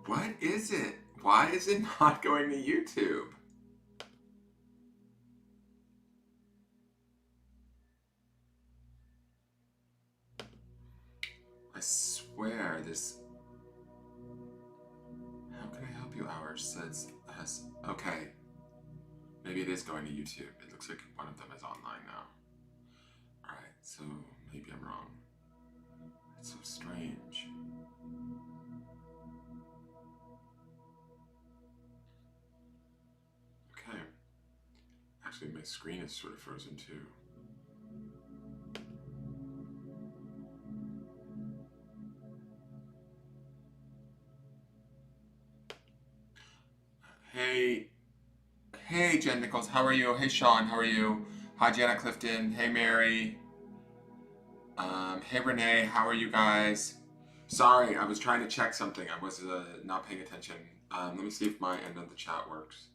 What is it? Why is it not going to YouTube? I swear this... How can I help you? Hours says... Okay. Maybe it is going to YouTube. It looks like one of them is online now. Alright, so maybe I'm wrong. It's so strange. Okay. Actually, my screen is sort of frozen too. Hey, Jen Nichols, how are you? Hey, Sean, how are you? Hi, Jenna Clifton. Hey, Mary. Hey, Renee, how are you guys? Sorry, I was trying to check something. I was not paying attention. Let me see if my end of the chat works.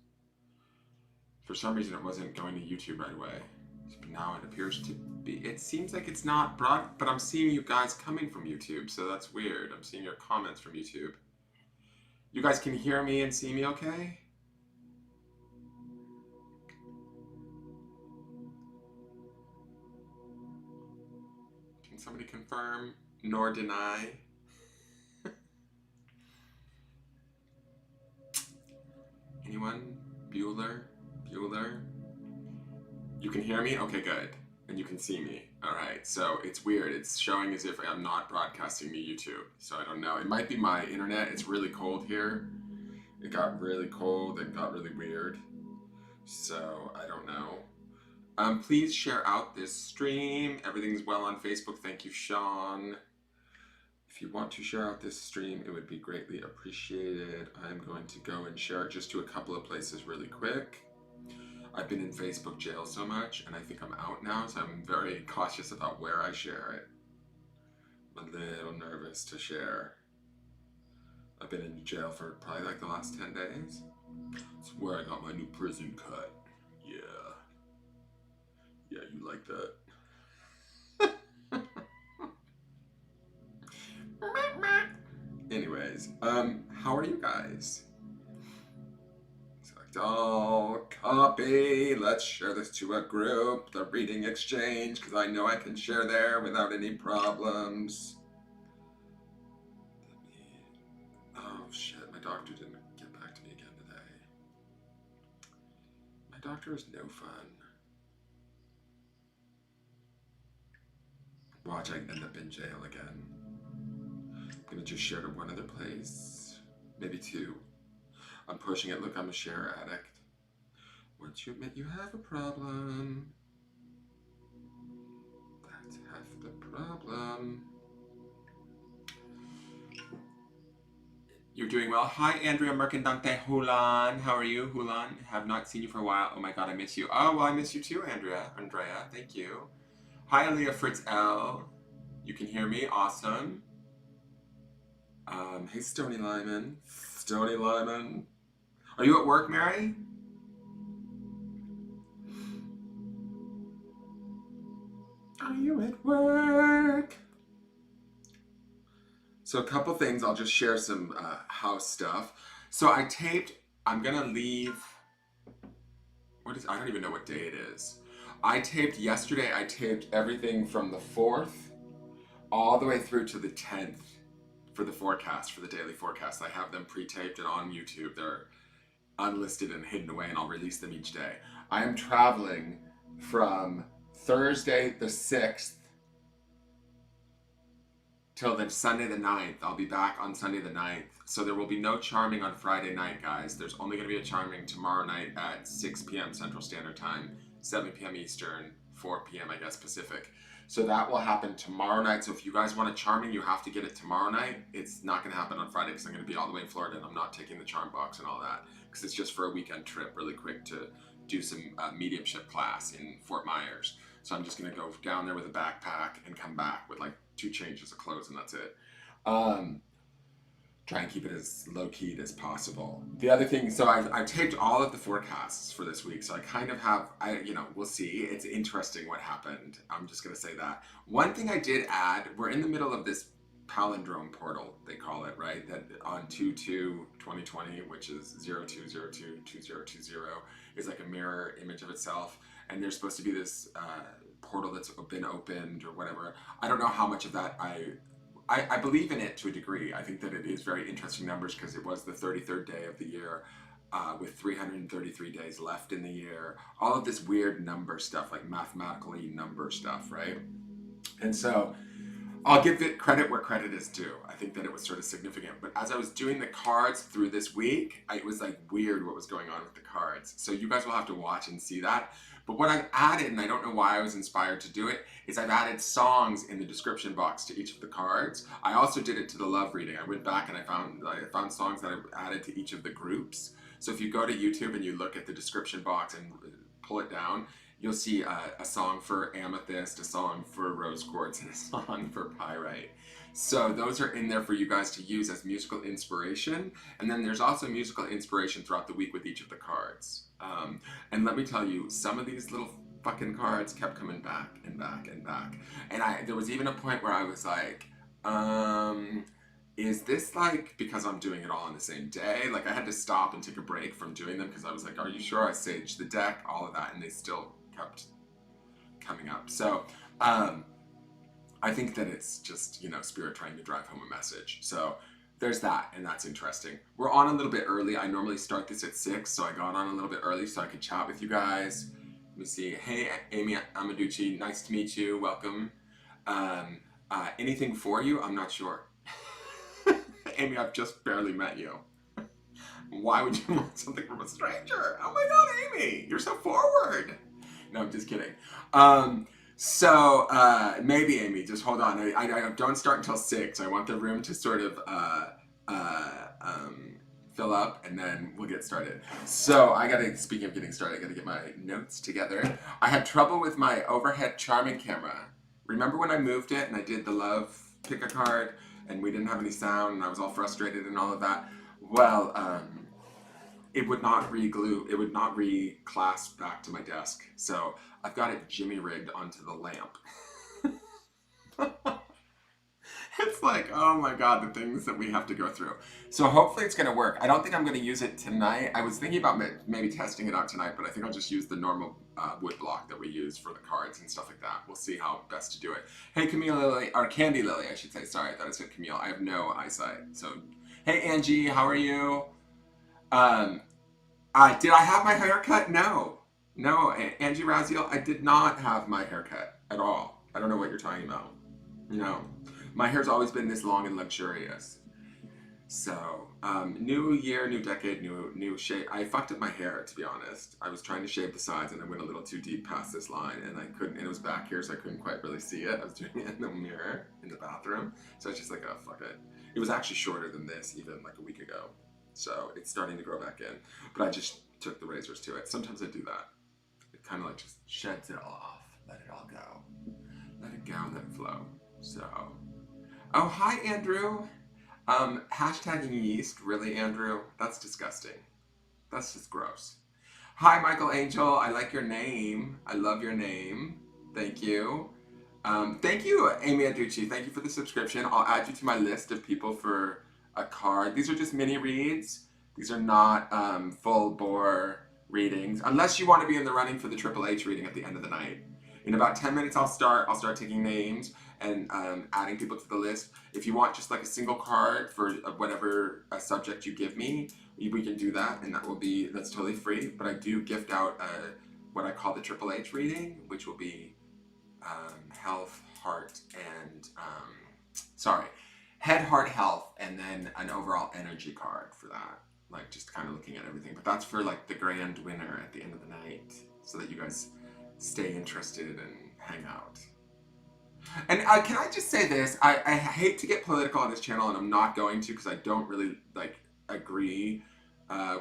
For some reason, it wasn't going to YouTube right away. But now it appears to be. It seems like it's not broad, but I'm seeing you guys coming from YouTube, so that's weird. I'm seeing your comments from YouTube. You guys can hear me and see me okay? Can somebody confirm nor deny? Anyone? Bueller? You can hear me? Okay, good. And you can see me. Alright, so it's weird. It's showing as if I'm not broadcasting to YouTube. So I don't know. It might be my internet. It's really cold here. It got really cold. It got really weird. So I don't know. Please share out this stream. Everything's well on Facebook. Thank you, Sean. If you want to share out this stream, it would be greatly appreciated. I'm going to go and share it just to a couple of places really quick. I've been in Facebook jail so much, and I think I'm out now, so I'm very cautious about where I share it. I'm a little nervous to share. I've been in jail for probably like the last 10 days. It's where I got my new prison cut. Yeah. Yeah, you like that. Anyways, how are you guys? Select all, copy, let's share this to a group, the reading exchange, because I know I can share there without any problems. Oh shit, my doctor didn't get back to me again today. My doctor is no fun. Watch, I end up in jail again. I'm gonna just share to one other place, maybe two. I'm pushing it. Look, I'm a share addict. Once you admit you have a problem, that's half the problem. You're doing well. Hi, Andrea Mercandante Hulan. How are you, Hulan? Have not seen you for a while. Oh my god, I miss you. Oh, well, I miss you too, Andrea. Thank you. Hi, Aaliyah Fritz L. You can hear me. Awesome. Hey, Stony Lyman. Are you at work, Mary? Are you at work? So a couple things, I'll just share some house stuff. So I'm gonna leave, I don't even know what day it is. Yesterday I taped everything from the 4th all the way through to the 10th for the forecast, for the daily forecast. I have them pre-taped and on YouTube. They're unlisted and hidden away, and I'll release them each day. I am traveling from Thursday the 6th till then Sunday the 9th. I'll be back on Sunday the 9th. So there will be no charming on Friday night, guys. There's only going to be a charming tomorrow night at 6 p.m. Central Standard Time, 7 p.m. Eastern, 4 p.m. I guess Pacific. So that will happen tomorrow night. So if you guys want a charming, you have to get it tomorrow night. It's not going to happen on Friday because I'm going to be all the way in Florida and I'm not taking the charm box and all that because it's just for a weekend trip really quick to do some mediumship class in Fort Myers. So I'm just going to go down there with a backpack and come back with like 2 changes of clothes and that's it. Try and keep it as low-keyed as possible. The other thing, so I've taped all of the forecasts for this week, so I kind of have, we'll see. It's interesting what happened. I'm just going to say that. One thing I did add, we're in the middle of this palindrome portal, they call it, right? That on 2/2/2020, which is 02/02/2020, is like a mirror image of itself. And there's supposed to be this portal that's been opened or whatever. I don't know how much of that I believe in it to a degree. I think that it is very interesting numbers because it was the 33rd day of the year, with 333 days left in the year. All of this weird number stuff, like mathematically number stuff, right? And so I'll give it credit where credit is due. I think that it was sort of significant. But as I was doing the cards through this week, it was like weird what was going on with the cards. So you guys will have to watch and see that. But what I've added, and I don't know why I was inspired to do it, is I've added songs in the description box to each of the cards. I also did it to the love reading. I went back and I found songs that I've added to each of the groups. So if you go to YouTube and you look at the description box and pull it down, you'll see a song for amethyst, a song for rose quartz, and a song for pyrite. So those are in there for you guys to use as musical inspiration. And then there's also musical inspiration throughout the week with each of the cards. And let me tell you, some of these little fucking cards kept coming back and back and back. And there was even a point where I was like, is this like because I'm doing it all on the same day? Like I had to stop and take a break from doing them because I was like, are you sure? I saged the deck, all of that, and they still kept coming up. So I think that it's just, Spirit trying to drive home a message. So there's that, and that's interesting. We're on a little bit early. I normally start this at 6, so I got on a little bit early so I could chat with you guys. Let me see. Hey, Amy Amaducci, nice to meet you. Welcome. Anything for you? I'm not sure. Amy, I've just barely met you. Why would you want something from a stranger? Oh my God, Amy, you're so forward. No, I'm just kidding. So maybe, Amy, just hold on. I don't start until 6. I want the room to sort of fill up, and then we'll get started. So speaking of getting started, I gotta get my notes together. I had trouble with my overhead charming camera. Remember when I moved it and I did the love pick a card and we didn't have any sound and I was all frustrated and all of that? Well, it would not re-glue, it would not re-clasp back to my desk. So I've got it jimmy rigged onto the lamp. It's like, oh my God, the things that we have to go through. So hopefully it's gonna work. I don't think I'm gonna use it tonight. I was thinking about maybe testing it out tonight, but I think I'll just use the normal wood block that we use for the cards and stuff like that. We'll see how best to do it. Hey, Camille Lily, or Candy Lily, I should say. Sorry, I thought I said Camille. I have no eyesight. So, hey Angie, how are you? Did I have my hair cut? No, Angie Raziel, I did not have my hair cut at all. I don't know what you're talking about. No, my hair's always been this long and luxurious. So, new year, new decade, new shape. I fucked up my hair, to be honest. I was trying to shave the sides and I went a little too deep past this line and I couldn't, and it was back here so I couldn't quite really see it. I was doing it in the mirror in the bathroom. So I was just like, oh, fuck it. It was actually shorter than this even like a week ago. So it's starting to grow back in, but I just took the razors to it. Sometimes I do that. It kind of like just sheds it all off. Let it all go. Let it go and let it flow. So, oh, hi, Andrew. Hashtagging yeast, really, Andrew? That's disgusting. That's just gross. Hi, Michael Angel. I like your name. I love your name. Thank you. Thank you, Amy Aducci. Thank you for the subscription. I'll add you to my list of people for a card. These are just mini reads. These are not full bore readings, unless you want to be in the running for the Triple H reading at the end of the night. In about 10 minutes, I'll start taking names and adding people to the list. If you want just like a single card for whatever subject you give me, we can do that, and that's totally free. But I do gift out what I call the Triple H reading, which will be health, heart, and head, heart, health, and then an overall energy card for that. Like just kind of looking at everything. But that's for like the grand winner at the end of the night, so that you guys stay interested and hang out. And can I just say this? I hate to get political on this channel, and I'm not going to because I don't really agree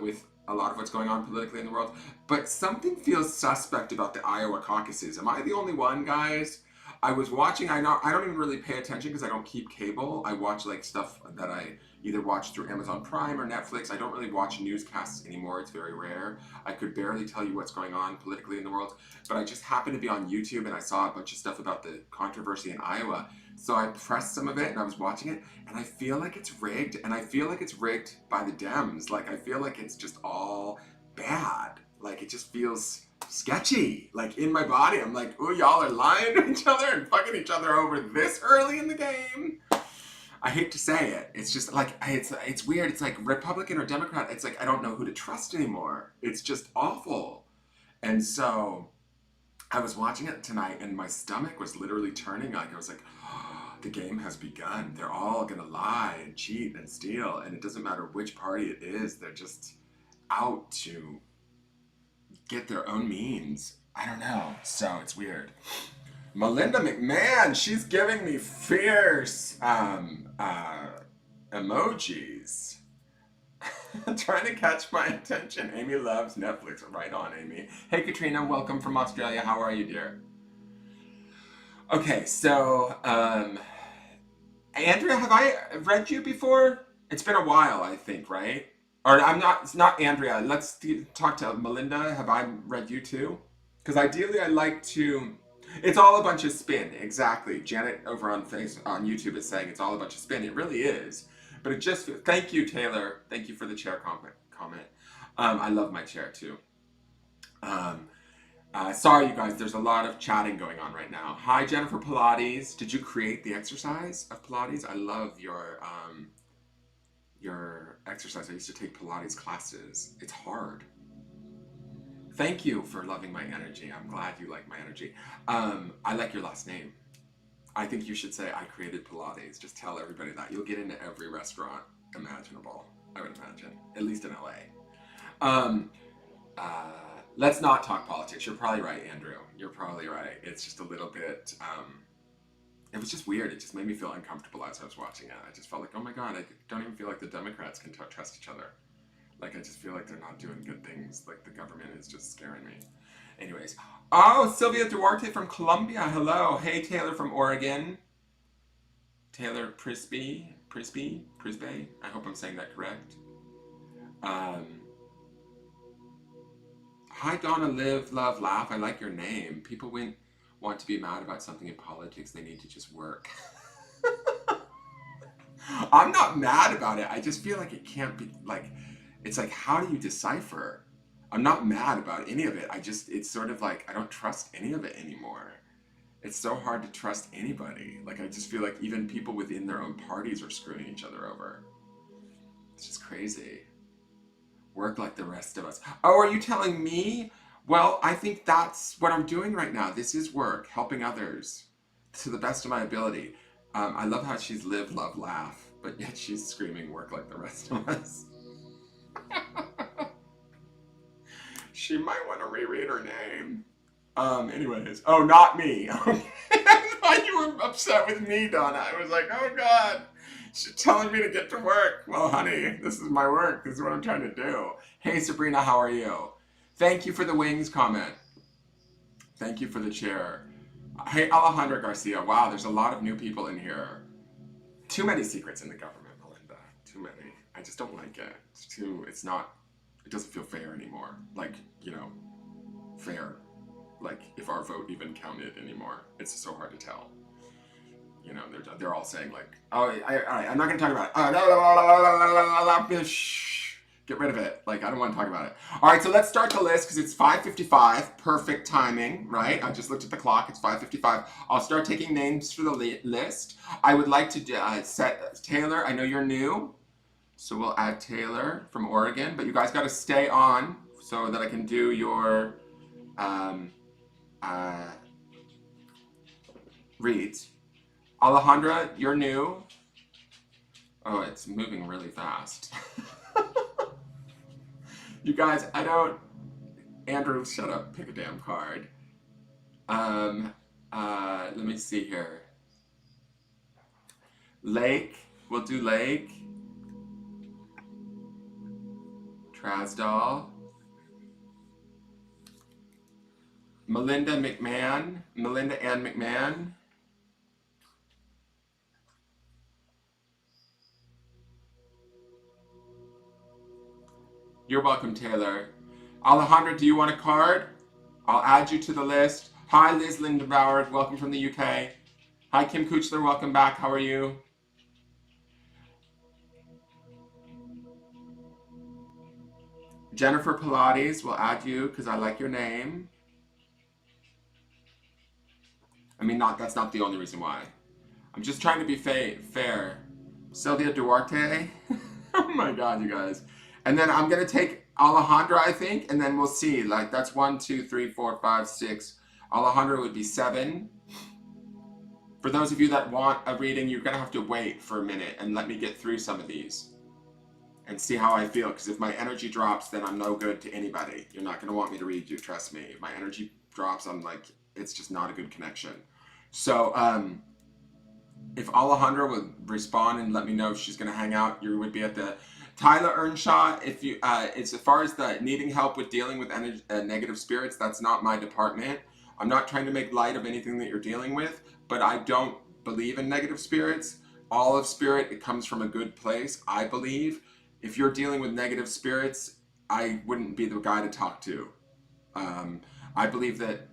with a lot of what's going on politically in the world. But something feels suspect about the Iowa caucuses. Am I the only one, guys? I was watching. I don't even really pay attention because I don't keep cable. I watch like stuff that I either watch through Amazon Prime or Netflix. I don't really watch newscasts anymore. It's very rare. I could barely tell you what's going on politically in the world. But I just happened to be on YouTube and I saw a bunch of stuff about the controversy in Iowa. So I pressed some of it and I was watching it and I feel like it's rigged, and I feel like it's rigged by the Dems. Like I feel like it's just all bad. Like it just feels sketchy. Like in my body, I'm like, ooh, y'all are lying to each other and fucking each other over this early in the game. I hate to say it. It's just like it's weird. It's like Republican or Democrat. It's like I don't know who to trust anymore. It's just awful. And so I was watching it tonight, and my stomach was literally turning. Like I was like, oh, the game has begun. They're all gonna lie and cheat and steal, and it doesn't matter which party it is. They're just out to get their own means. I don't know. So it's weird. Melinda McMahon, she's giving me fierce emojis. Trying to catch my attention. Amy loves Netflix. Right on, Amy. Hey, Katrina, welcome from Australia. How are you, dear? Okay, so, Andrea, have I read you before? It's been a while, I think, right? Or I'm not, it's not Andrea. Let's talk to Melinda. Have I read you too? Because ideally I like to, it's all a bunch of spin. Exactly. Janet over on YouTube is saying it's all a bunch of spin. It really is. But it just, thank you, Taylor. Thank you for the chair comment. I love my chair too. Sorry, you guys, there's a lot of chatting going on right now. Hi, Jennifer Pilates. Did you create the exercise of Pilates? I love your exercise. I used to take Pilates classes. It's hard. Thank you for loving my energy. I'm glad you like my energy. I like your last name. I think you should say I created Pilates. Just tell everybody that. You'll get into every restaurant imaginable, I would imagine, at least in LA. Let's not talk politics. You're probably right, Andrew. You're probably right. It's just a little bit, it was just weird. It just made me feel uncomfortable as I was watching it. I just felt like, oh my God, I don't even feel like the Democrats can trust each other. Like, I just feel like they're not doing good things. Like, the government is just scaring me. Anyways. Oh, Sylvia Duarte from Colombia. Hello. Hey, Taylor from Oregon. Taylor Prisby. I hope I'm saying that correct. Hi, Donna, live, love, laugh. I like your name. People want to be mad about something in politics. They need to just work. I'm not mad about it. I just feel like it can't be, like, it's like, how do you decipher? I'm not mad about any of it. It's sort of like, I don't trust any of it anymore. It's so hard to trust anybody. Like, I just feel like even people within their own parties are screwing each other over. It's just crazy. Work like the rest of us. Oh, are you telling me? Well, I think that's what I'm doing right now. This is work, helping others to the best of my ability. I love how she's live, love, laugh, but yet she's screaming work like the rest of us. She might want to reread her name. Anyways. Oh, not me. I thought you were upset with me, Donna. I was like, oh God. She's telling me to get to work. Well, honey, this is my work. This is what I'm trying to do. Hey, Sabrina, how are you? Thank you for the wings comment. Thank you for the chair. Hey, Alejandra Garcia. Wow, there's a lot of new people in here. Too many secrets in the government, Melinda. Too many. I just don't like it. It doesn't feel fair anymore. Like, fair. Like, if our vote even counted anymore. It's so hard to tell. They're all saying like, oh, I'm not going to talk about it. Shh, get rid of it. Like, I don't want to talk about it. All right, so let's start the list because it's 5:55. Perfect timing, right? I just looked at the clock. It's 5:55. I'll start taking names for the list. I would like to set Taylor. I know you're new, so we'll add Taylor from Oregon. But you guys got to stay on so that I can do your reads. Alejandra, you're new. Oh, it's moving really fast. You guys, Andrew, shut up, pick a damn card. Let me see here. Lake, we'll do Lake. Trasdal. Melinda Ann McMahon. You're welcome, Taylor. Alejandra, do you want a card? I'll add you to the list. Hi, Liz Lindenbauer. Welcome from the UK. Hi, Kim Kuchler. Welcome back. How are you? Jennifer Pilates, we'll add you because I like your name. I mean, that's not the only reason why. I'm just trying to be fair. Sylvia Duarte. Oh my God, you guys. And then I'm gonna take Alejandra, I think, and then we'll see. Like that's 1, 2, 3, 4, 5, 6. Alejandra would be 7. For those of you that want a reading, you're gonna have to wait for a minute and let me get through some of these and see how I feel. Because if my energy drops, then I'm no good to anybody. You're not gonna want me to read you, trust me. If my energy drops, I'm like, it's just not a good connection. So, if Alejandra would respond and let me know if she's going to hang out, you would be at the Tyler Earnshaw. If you, as far as the needing help with dealing with negative spirits, that's not my department. I'm not trying to make light of anything that you're dealing with, but I don't believe in negative spirits. All of spirit, it comes from a good place, I believe. If you're dealing with negative spirits, I wouldn't be the guy to talk to. I believe that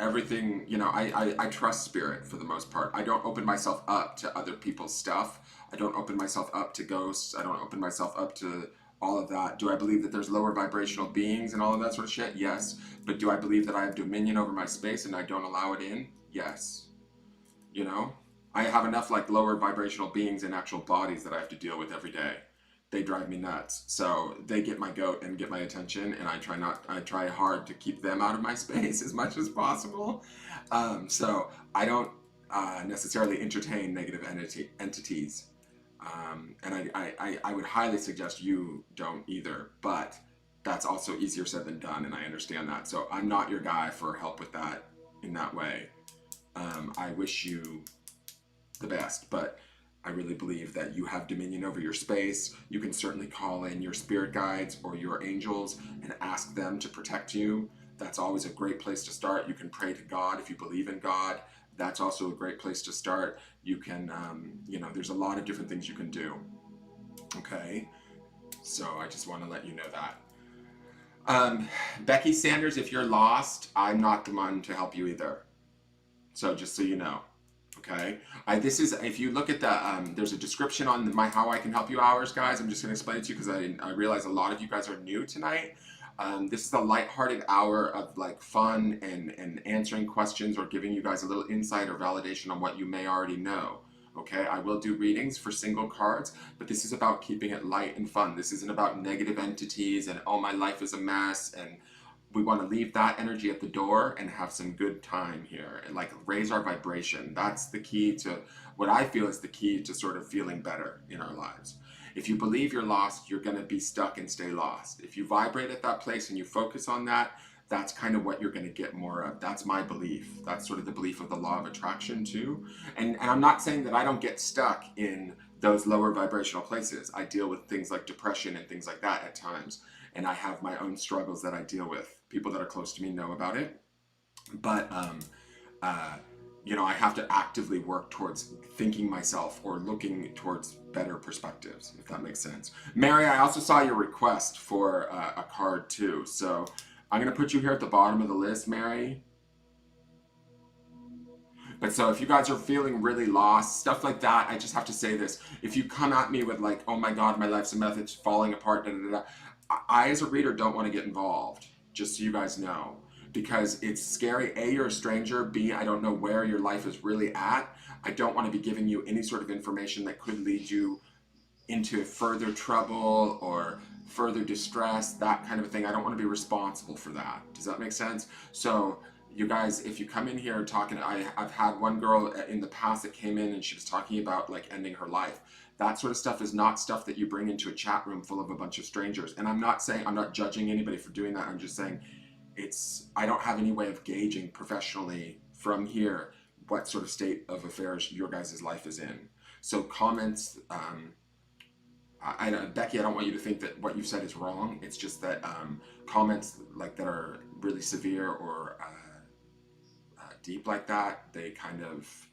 everything, I trust spirit for the most part. I don't open myself up to other people's stuff. I don't open myself up to ghosts. I don't open myself up to all of that. Do I believe that there's lower vibrational beings and all of that sort of shit? Yes. But do I believe that I have dominion over my space and I don't allow it in? Yes. You know, I have enough like lower vibrational beings in actual bodies that I have to deal with every day. They drive me nuts. So they get my goat and get my attention, and I try hard to keep them out of my space as much as possible. So I don't necessarily entertain negative entities. And I would highly suggest you don't either, but that's also easier said than done, and I understand that. So I'm not your guy for help with that in that way. I wish you the best, but I really believe that you have dominion over your space. You can certainly call in your spirit guides or your angels and ask them to protect you. That's always a great place to start. You can pray to God if you believe in God. That's also a great place to start. You can, there's a lot of different things you can do. Okay, so I just want to let you know that. Becky Sanders, if you're lost, I'm not the one to help you either. So just so you know. Okay, this is, if you look at the, there's a description on my How I Can Help You hours, guys. I'm just going to explain it to you because I realize a lot of you guys are new tonight. This is a lighthearted hour of like fun and answering questions or giving you guys a little insight or validation on what you may already know. Okay, I will do readings for single cards, but this is about keeping it light and fun. This isn't about negative entities and, oh, my life is a mess, and we want to leave that energy at the door and have some good time here and like raise our vibration. That's the key to what I feel is the key to sort of feeling better in our lives. If you believe you're lost, you're going to be stuck and stay lost. If you vibrate at that place and you focus on that, that's kind of what you're going to get more of. That's my belief. That's sort of the belief of the law of attraction too. And I'm not saying that I don't get stuck in those lower vibrational places. I deal with things like depression and things like that at times. And I have my own struggles that I deal with. People that are close to me know about it. But, I have to actively work towards thinking myself or looking towards better perspectives, if that makes sense. Mary, I also saw your request for a card too. So I'm going to put you here at the bottom of the list, Mary. But so if you guys are feeling really lost, stuff like that, I just have to say this. If you come at me with like, oh my God, my life's a mess, it's falling apart, da, da, da, I as a reader don't want to get involved, just so you guys know. Because it's scary. A, you're a stranger. B, I don't know where your life is really at. I don't want to be giving you any sort of information that could lead you into further trouble or further distress, that kind of thing. I don't want to be responsible for that. Does that make sense? So you guys, if you come in here talking, I've had one girl in the past that came in and she was talking about like ending her life. That sort of stuff is not stuff that you bring into a chat room full of a bunch of strangers. And I'm not judging anybody for doing that. I'm just saying I don't have any way of gauging professionally from here what sort of state of affairs your guys' life is in. So comments, Becky, I don't want you to think that what you've said is wrong. It's just that comments like that are really severe or deep like that, they kind of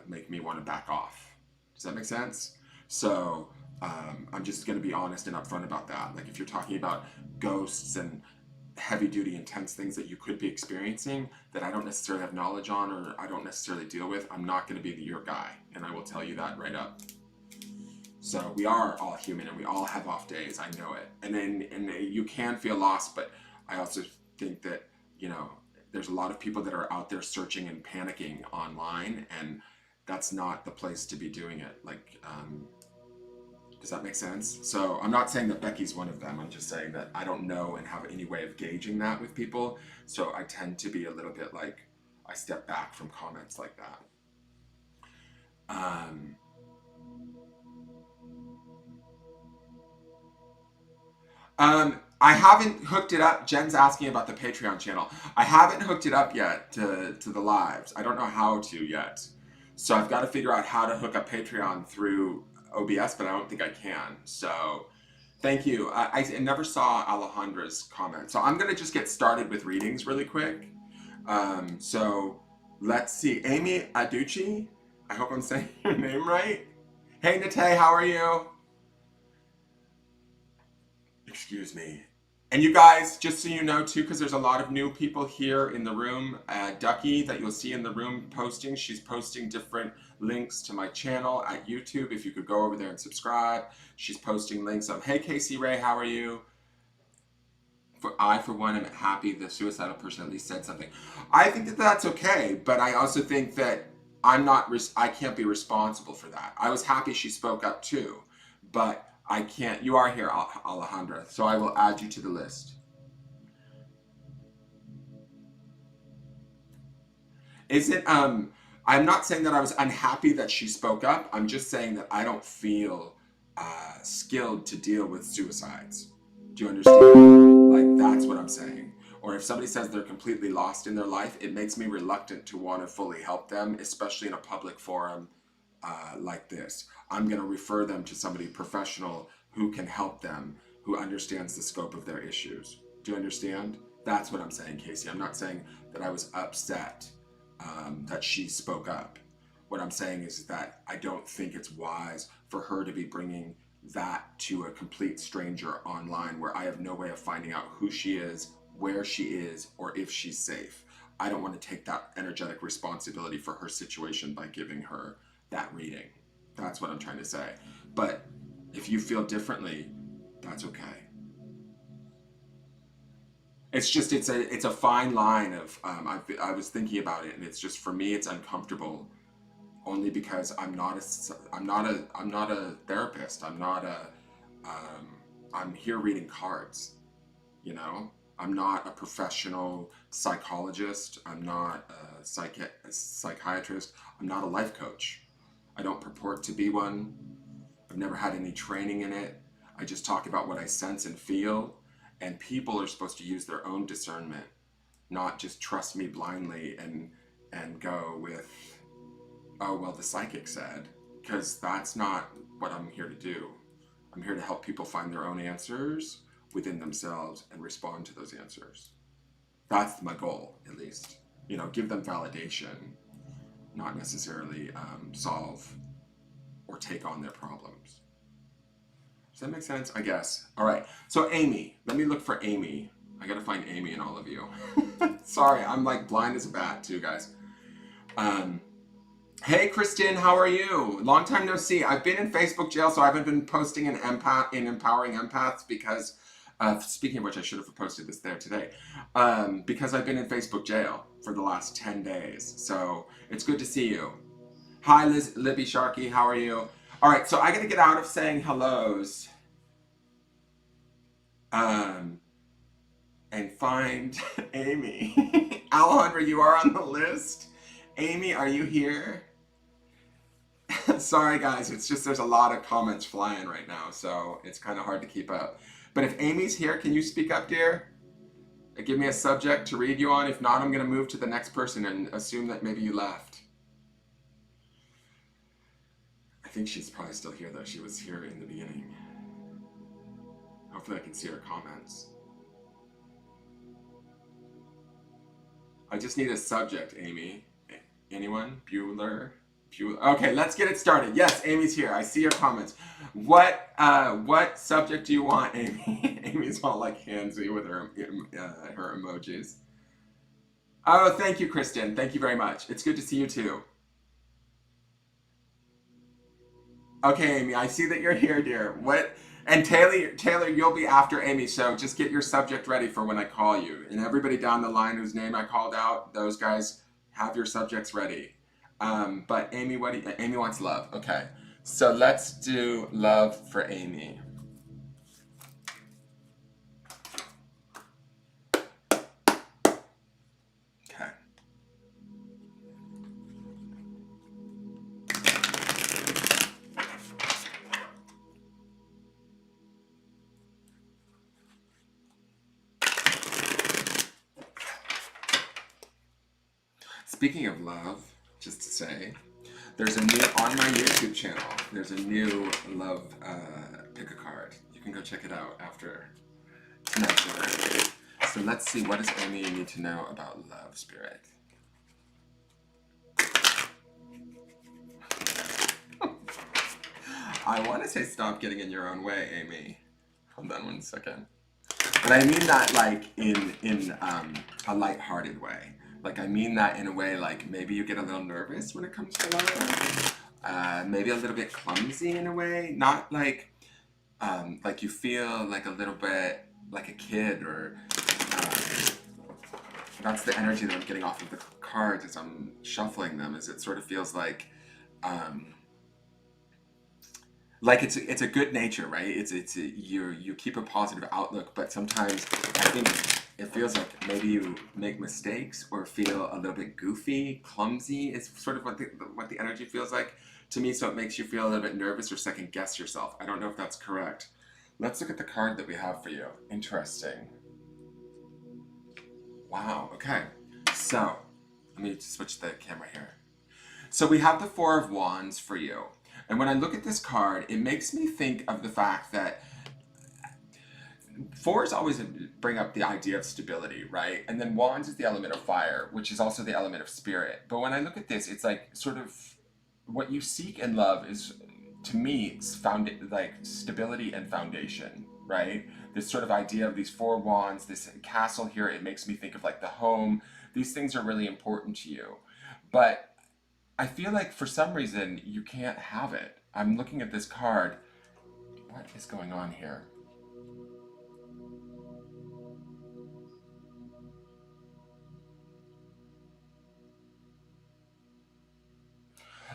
make me want to back off. Does that make sense? So I'm just going to be honest and upfront about that. Like if you're talking about ghosts and heavy duty intense things that you could be experiencing that I don't necessarily have knowledge on or I don't necessarily deal with, I'm not going to be your guy, and I will tell you that right up. So we are all human and we all have off days. I know it. And then you can feel lost, but I also think that, you know, there's a lot of people that are out there searching and panicking online, and that's not the place to be doing it. Like, does that make sense? So I'm not saying that Becky's one of them. I'm just saying that I don't know and have any way of gauging that with people. So I tend to be a little bit like, I step back from comments like that. I haven't hooked it up. Jen's asking about the Patreon channel. I haven't hooked it up yet to the lives. I don't know how to yet. So I've got to figure out how to hook up Patreon through OBS, but I don't think I can. So thank you. I never saw Alejandra's comment. So I'm going to just get started with readings really quick. So let's see. Amy Aducci. I hope I'm saying your name right. Hey, Nate, how are you? Excuse me. And you guys, just so you know too, because there's a lot of new people here in the room, Ducky that you'll see in the room posting, she's posting different links to my channel at YouTube. If you could go over there and subscribe. She's posting links of, hey Casey Ray, how are you? For one, am happy the suicidal person at least said something. I think that that's okay, but I also think that I can't be responsible for that. I was happy she spoke up too, but I can't. You are here, Alejandra, so I will add you to the list. Is it, I'm not saying that I was unhappy that she spoke up. I'm just saying that I don't feel skilled to deal with suicides. Do you understand? Like, that's what I'm saying. Or if somebody says they're completely lost in their life, it makes me reluctant to want to fully help them, especially in a public forum like this. I'm going to refer them to somebody professional who can help them, who understands the scope of their issues. Do you understand? That's what I'm saying, Casey. I'm not saying that I was upset that she spoke up. What I'm saying is that I don't think it's wise for her to be bringing that to a complete stranger online where I have no way of finding out who she is, where she is, or if she's safe. I don't want to take that energetic responsibility for her situation by giving her that reading. That's what I'm trying to say. But if you feel differently, that's okay. It's just it's a fine line of I was thinking about it, and it's just, for me it's uncomfortable only because I'm not a therapist. I'm here reading cards, you know. I'm not a professional psychologist. I'm not a psychiatrist. I'm not a life coach. I don't purport to be one. I've never had any training in it. I just talk about what I sense and feel, and people are supposed to use their own discernment, not just trust me blindly and go with, oh well, the psychic said, because that's not what I'm here to do. I'm here to help people find their own answers within themselves and respond to those answers. That's my goal, at least. You know, give them validation, not necessarily solve or take on their problems. Does that make sense? I guess. All right. So Amy, let me look for Amy. I gotta find Amy in all of you. Sorry, I'm like blind as a bat too, guys. Hey Kristen, how are you? Long time no see. I've been in Facebook jail, so I haven't been posting in Empowering Empaths because, speaking of which, I should have posted this there today, because I've been in Facebook jail for the last 10 days. So it's good to see you. Hi Libby Sharkey, how are you? All right, so I gotta get out of saying hellos and find Amy. Alejandra, you are on the list. Amy, are you here? Sorry guys, it's just there's a lot of comments flying right now, so it's kind of hard to keep up. But if Amy's here, can you speak up, dear? Give me a subject to read you on. If not, I'm going to move to the next person and assume that maybe you left. I think she's probably still here though. She was here in the beginning. Hopefully I can see her comments. I just need a subject, Amy. Anyone? Bueller? Okay, let's get it started. Yes, Amy's here. I see your comments. What subject do you want, Amy? Amy's all like handsy with her emojis. Oh, thank you, Kristen. Thank you very much. It's good to see you too. Okay, Amy, I see that you're here, dear. What? And Taylor, you'll be after Amy, so just get your subject ready for when I call you. And everybody down the line whose name I called out, those guys, have your subjects ready. But Amy, Amy wants love. Okay, so let's do love for Amy. Okay. Speaking of love, just to say, there's a new on my YouTube channel. There's a new love pick a card. You can go check it out after tonight's event. So let's see, what does Amy need to know about love, Spirit? I want to say stop getting in your own way, Amy. Hold on one second. But I mean that like in a lighthearted way. Like I mean that in a way like maybe you get a little nervous when it comes to love. Maybe a little bit clumsy in a way. Not like you feel like a little bit like a kid or that's the energy that I'm getting off of the cards as I'm shuffling them. Is it sort of feels um, like it's a good nature, right? You keep a positive outlook, but sometimes I think it feels like maybe you make mistakes or feel a little bit goofy, clumsy. Is sort of what the energy feels like to me. So it makes you feel a little bit nervous or second guess yourself. I don't know if that's correct. Let's look at the card that we have for you. Interesting. Wow. Okay. So let me switch the camera here. So we have the Four of Wands for you. And when I look at this card, it makes me think of the fact that fours always bring up the idea of stability, right? And then wands is the element of fire, which is also the element of spirit. But when I look at this, it's like sort of what you seek in love is, to me, it's found like stability and foundation, right? This sort of idea of these four wands, this castle here, it makes me think of like the home. These things are really important to you. But I feel like for some reason you can't have it. I'm looking at this card. What is going on here?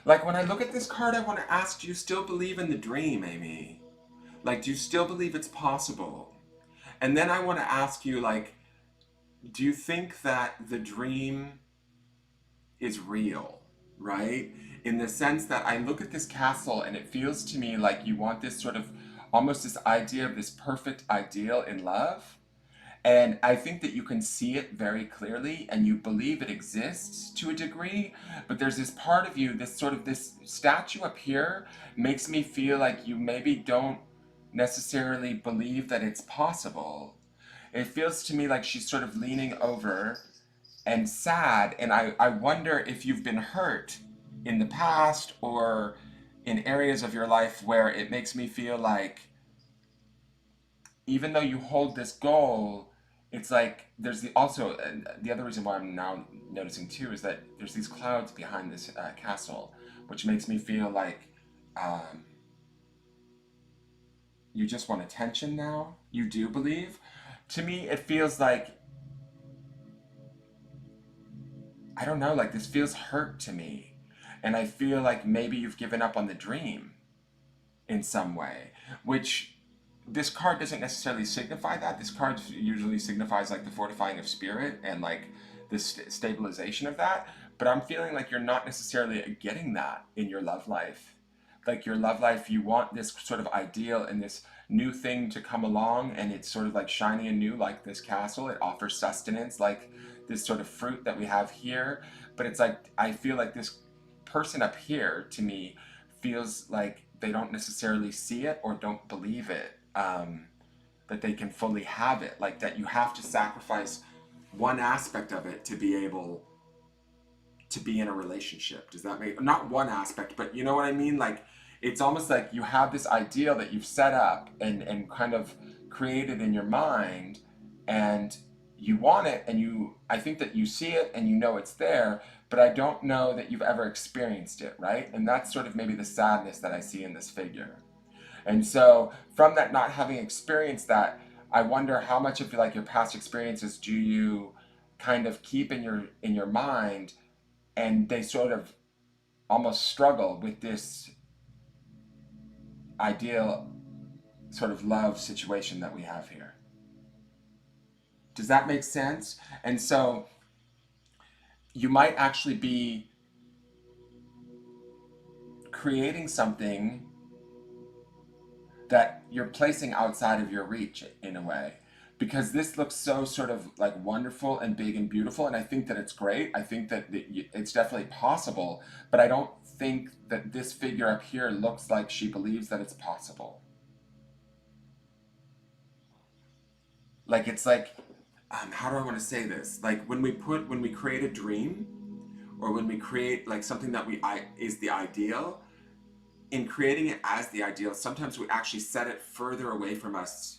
Like when I look at this card, I want to ask, do you still believe in the dream, Amy? Like, do you still believe it's possible? And then I want to ask you, like, do you think that the dream is real, right? In the sense that I look at this castle and it feels to me like you want this sort of almost this idea of this perfect ideal in love. And I think that you can see it very clearly and you believe it exists to a degree, but there's this part of you, this sort of this statue up here makes me feel like you maybe don't necessarily believe that it's possible. It feels to me like she's sort of leaning over and sad, and I wonder if you've been hurt in the past or in areas of your life where it makes me feel like even though you hold this goal, it's like there's the other reason why I'm now noticing too is that there's these clouds behind this castle, which makes me feel like um, you just want attention now. You do believe. To me, it feels like I don't know, like this feels hurt to me, and I feel like maybe you've given up on the dream in some way, which this card doesn't necessarily signify that. This card usually signifies like the fortifying of spirit and like the stabilization of that. But I'm feeling like you're not necessarily getting that in your love life. Like your love life, you want this sort of ideal and this new thing to come along, and it's sort of like shiny and new, like this castle. It offers sustenance, like this sort of fruit that we have here. But it's like, I feel like this person up here to me feels like they don't necessarily see it or don't believe it, that they can fully have it. Like that you have to sacrifice one aspect of it to be able to be in a relationship. Does that make, not one aspect, but you know what I mean? Like, it's almost like you have this ideal that you've set up and kind of created in your mind, and you want it, and I think that you see it and you know it's there, but I don't know that you've ever experienced it, right? And that's sort of maybe the sadness that I see in this figure. And so from that, not having experienced that, I wonder how much of like your past experiences do you kind of keep in your mind, and they sort of almost struggle with this ideal sort of love situation that we have here. Does that make sense? And so you might actually be creating something that you're placing outside of your reach in a way, because this looks so sort of like wonderful and big and beautiful, and I think that it's great. I think that it's definitely possible, but I don't think that this figure up here looks like she believes that it's possible. Like, it's like, how do I want to say this? Like, when we create a dream, or when we create like something that is the ideal, in creating it as the ideal, sometimes we actually set it further away from us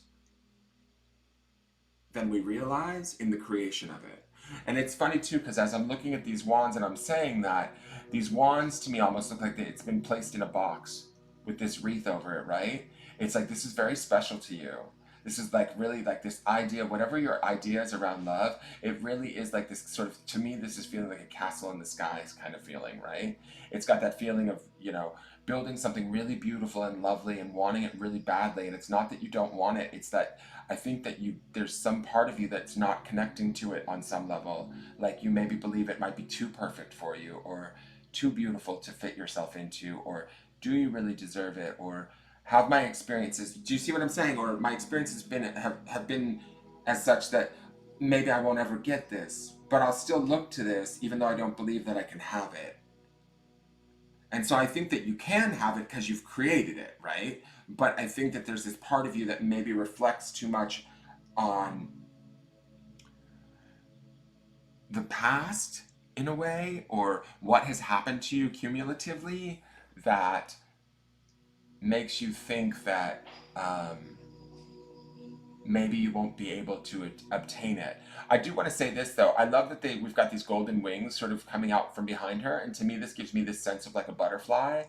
than we realize in the creation of it. And it's funny too, because as I'm looking at these wands and I'm saying that, these wands to me almost look like it's been placed in a box with this wreath over it, right? It's like, this is very special to you. This is like really like this idea, whatever your idea is around love, it really is like this sort of, to me, this is feeling like a castle in the skies kind of feeling, right? It's got that feeling of, you know, building something really beautiful and lovely and wanting it really badly. And it's not that you don't want it, it's that I think that there's some part of you that's not connecting to it on some level. Like, you maybe believe it might be too perfect for you, or too beautiful to fit yourself into, or do you really deserve it, or have my experiences, do you see what I'm saying? Or my experiences have been as such that maybe I won't ever get this, but I'll still look to this even though I don't believe that I can have it. And so I think that you can have it because you've created it, right? But I think that there's this part of you that maybe reflects too much on the past in a way, or what has happened to you cumulatively, that makes you think that maybe you won't be able to obtain it. I do want to say this though. I love that we've got these golden wings sort of coming out from behind her, and to me this gives me this sense of like a butterfly.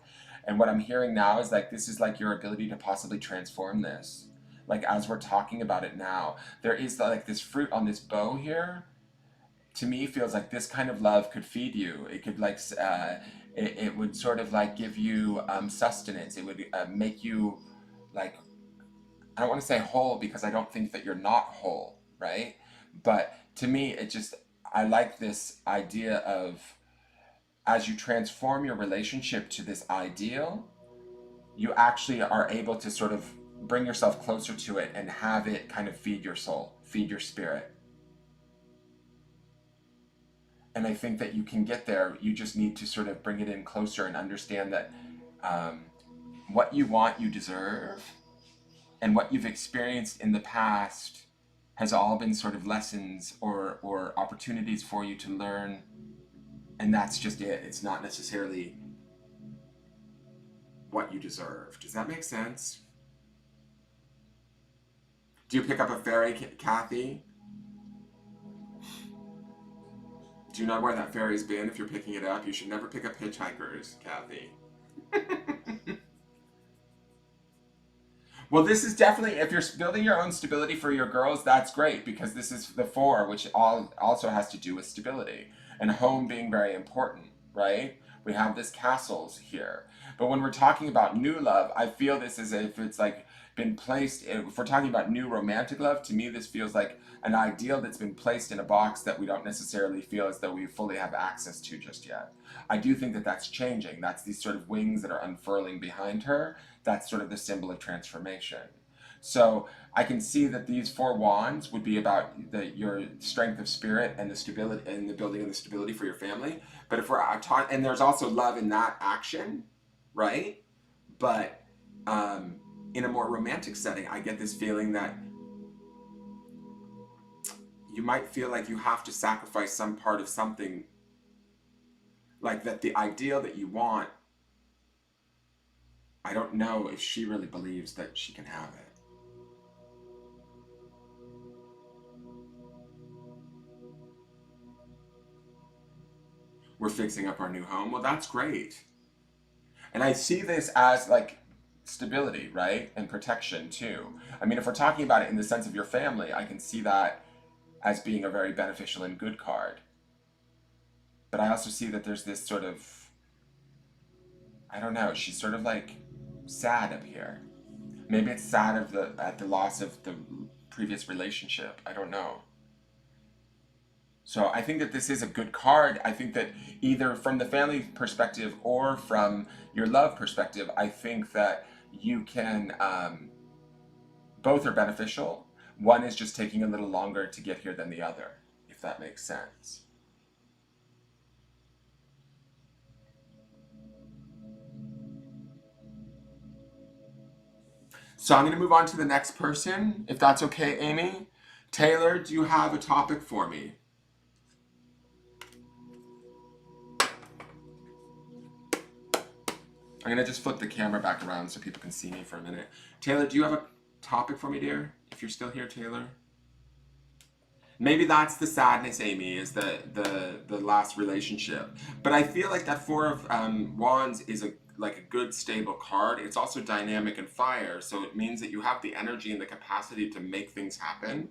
And what I'm hearing now is like, this is like your ability to possibly transform this. Like, as we're talking about it now, there is like this fruit on this bow here. To me, feels like this kind of love could feed you. It could like it would sort of like give you sustenance. It would make you like, I don't want to say whole, because I don't think that you're not whole, right? But to me, I like this idea of, as you transform your relationship to this ideal, you actually are able to sort of bring yourself closer to it and have it kind of feed your soul, feed your spirit. And I think that you can get there. You just need to sort of bring it in closer and understand that what you want, you deserve. And what you've experienced in the past has all been sort of lessons or opportunities for you to learn. And that's just it. It's not necessarily what you deserve. Does that make sense? Do you pick up a fairy, Kathy? Do you know where that fairy's been if you're picking it up? You should never pick up hitchhikers, Kathy. Well, this is definitely, if you're building your own stability for your girls, that's great, because this is the 4, which also has to do with stability and home being very important, right? We have this castles here. But when we're talking about new love, I feel this as if it's like been placed, if we're talking about new romantic love, to me this feels like an ideal that's been placed in a box that we don't necessarily feel as though we fully have access to just yet. I do think that that's changing. That's these sort of wings that are unfurling behind her. That's sort of the symbol of transformation. So I can see that these 4 wands would be about your strength of spirit and the stability and the building of the stability for your family. But if we're talking, and there's also love in that action, right? But in a more romantic setting, I get this feeling that you might feel like you have to sacrifice some part of something Like that the ideal that you want, I don't know if she really believes that she can have it. We're fixing up our new home. Well, that's great. And I see this as like stability, right? And protection too. I mean, if we're talking about it in the sense of your family, I can see that as being a very beneficial and good card. But I also see that there's this sort of, I don't know, she's sort of like sad up here. Maybe it's sad at the loss of the previous relationship. I don't know. So I think that this is a good card. I think that either from the family perspective or from your love perspective, I think that you can, both are beneficial. One is just taking a little longer to get here than the other, if that makes sense. So I'm going to move on to the next person, if that's okay, Amy. Taylor, do you have a topic for me? I'm going to just flip the camera back around so people can see me for a minute. Taylor, do you have a topic for me, dear? If you're still here, Taylor. Maybe that's the sadness, Amy, is the last relationship. But I feel like that Four of Wands is like a good stable card. It's also dynamic and fire, so it means that you have the energy and the capacity to make things happen.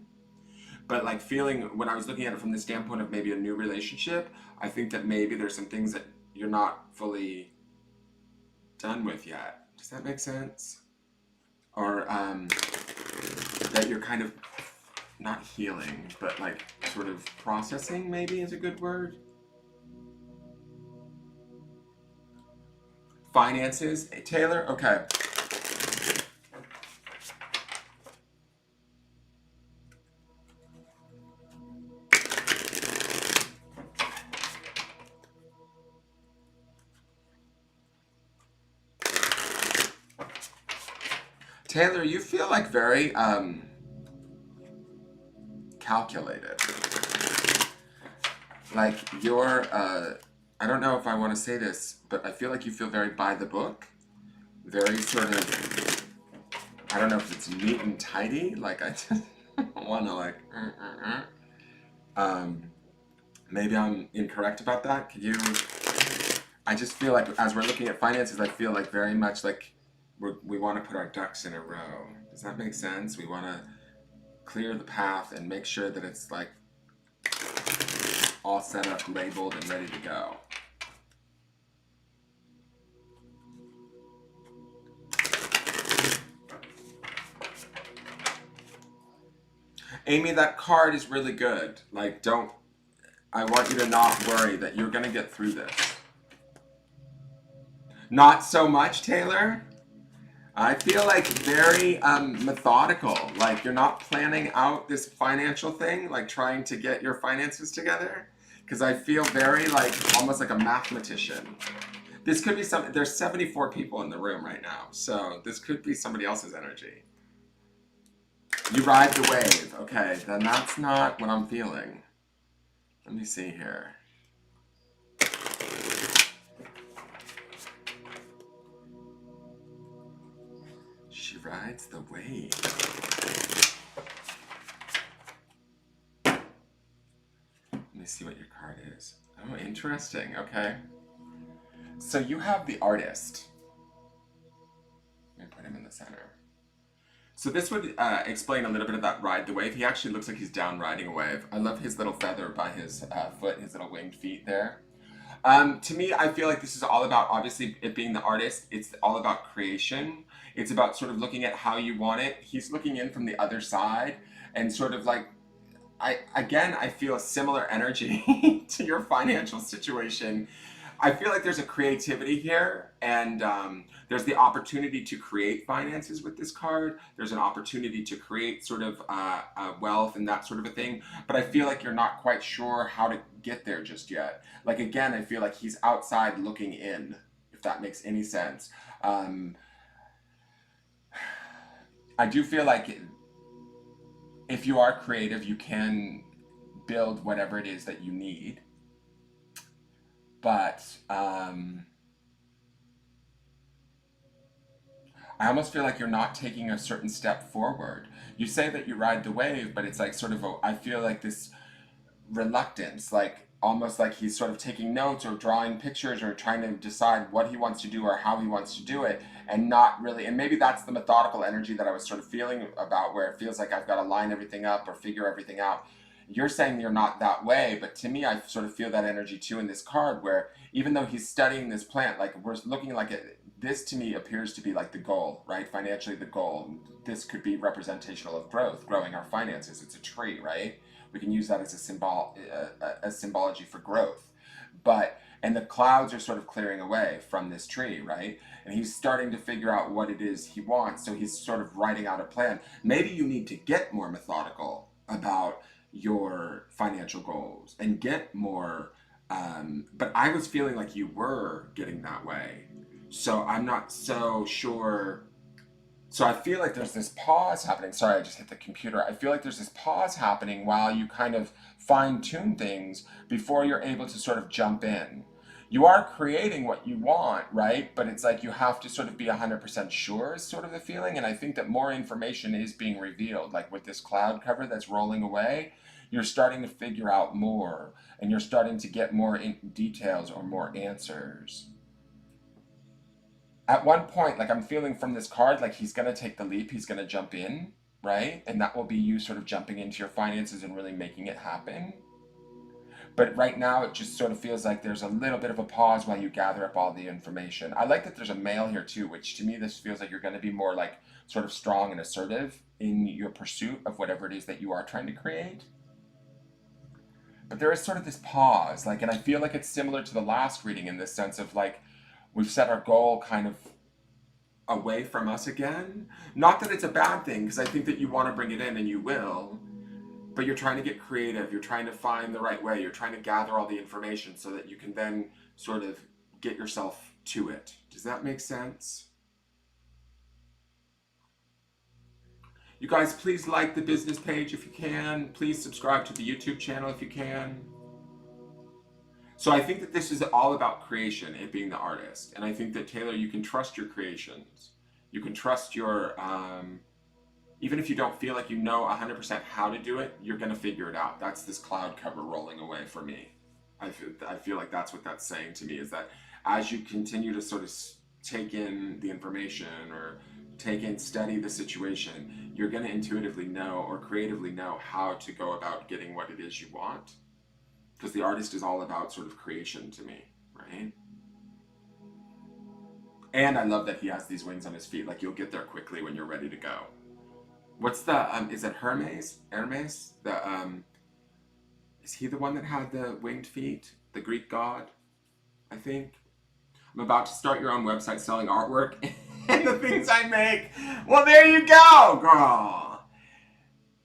But like feeling, when I was looking at it from the standpoint of maybe a new relationship, I think that maybe there's some things that you're not fully done with yet. Does that make sense? Or that you're kind of not healing, but like sort of processing, maybe is a good word. Finances, Taylor? Okay. Taylor, you feel like very calculated. Like you're, I don't know if I want to say this, but I feel like you feel very by the book. Very sort of, I don't know if it's neat and tidy. Like I just want to like, maybe I'm incorrect about that. Could you, I just feel like as we're looking at finances, I feel like very much like we want to put our ducks in a row. Does that make sense? We want to clear the path and make sure that it's like all set up, labeled, and ready to go. Amy, that card is really good. Like, I want you to not worry that you're going to get through this. Not so much, Taylor. I feel like very methodical. Like you're not planning out this financial thing, like trying to get your finances together. Because I feel very like almost like a mathematician. This could be there's 74 people in the room right now. So this could be somebody else's energy. You ride the wave. Okay, then that's not what I'm feeling. Let me see here. She rides the wave. Let me see what your card is. Oh, interesting. Okay. So you have the artist. Let me put him in the center. So this would explain a little bit of that ride the wave. He actually looks like he's down riding a wave. I love his little feather by his foot, his little winged feet there. To me, I feel like this is all about, obviously, it being the artist. It's all about creation. It's about sort of looking at how you want it. He's looking in from the other side and sort of like, I feel a similar energy to your financial situation. I feel like there's a creativity here, and there's the opportunity to create finances with this card. There's an opportunity to create sort of wealth and that sort of a thing. But I feel like you're not quite sure how to get there just yet. Like, again, I feel like he's outside looking in, if that makes any sense. I do feel like if you are creative, you can build whatever it is that you need. But I almost feel like you're not taking a certain step forward. You say that you ride the wave, but it's like sort of I feel like this reluctance, like almost like he's sort of taking notes or drawing pictures or trying to decide what he wants to do or how he wants to do it, and not really. And maybe that's the methodical energy that I was sort of feeling about, where it feels like I've got to line everything up or figure everything out. You're saying you're not that way, but to me, I sort of feel that energy too in this card, where even though he's studying this plant, like we're looking like it, this to me appears to be like the goal, right? Financially, the goal. This could be representational of growth, growing our finances. It's a tree, right? We can use that as a symbology for growth. But and the clouds are sort of clearing away from this tree, right? And he's starting to figure out what it is he wants. So he's sort of writing out a plan. Maybe you need to get more methodical about your financial goals and get more. But I was feeling like you were getting that way. So I'm not so sure. So I feel like there's this pause happening. Sorry, I just hit the computer. I feel like there's this pause happening while you kind of fine tune things before you're able to sort of jump in. You are creating what you want, right? But it's like you have to sort of be 100% sure is sort of the feeling. And I think that more information is being revealed. Like with this cloud cover that's rolling away, you're starting to figure out more and you're starting to get more details or more answers. At one point, like I'm feeling from this card, like he's going to take the leap, he's going to jump in, right? And that will be you sort of jumping into your finances and really making it happen. But right now, it just sort of feels like there's a little bit of a pause while you gather up all the information. I like that there's a male here too, which to me, this feels like you're going to be more like sort of strong and assertive in your pursuit of whatever it is that you are trying to create. But there is sort of this pause, like, and I feel like it's similar to the last reading in this sense of like, we've set our goal kind of away from us again. Not that it's a bad thing, because I think that you want to bring it in and you will, but you're trying to get creative. You're trying to find the right way. You're trying to gather all the information so that you can then sort of get yourself to it. Does that make sense? You guys, please like the business page if you can. Please subscribe to the YouTube channel if you can. So I think that this is all about creation, it being the artist. And I think that, Taylor, you can trust your creations. You can trust your, even if you don't feel like you know 100% how to do it, you're going to figure it out. That's this cloud cover rolling away for me. I feel like that's what that's saying to me, is that as you continue to sort of take in the information or study the situation, you're going to intuitively know or creatively know how to go about getting what it is you want. Because the artist is all about sort of creation to me, right? And I love that he has these wings on his feet. Like, you'll get there quickly when you're ready to go. What's the, is it Hermes? Hermes? Is he the one that had the winged feet? The Greek god, I think? I'm about to start your own website selling artwork and the things I make. Well, there you go, girl.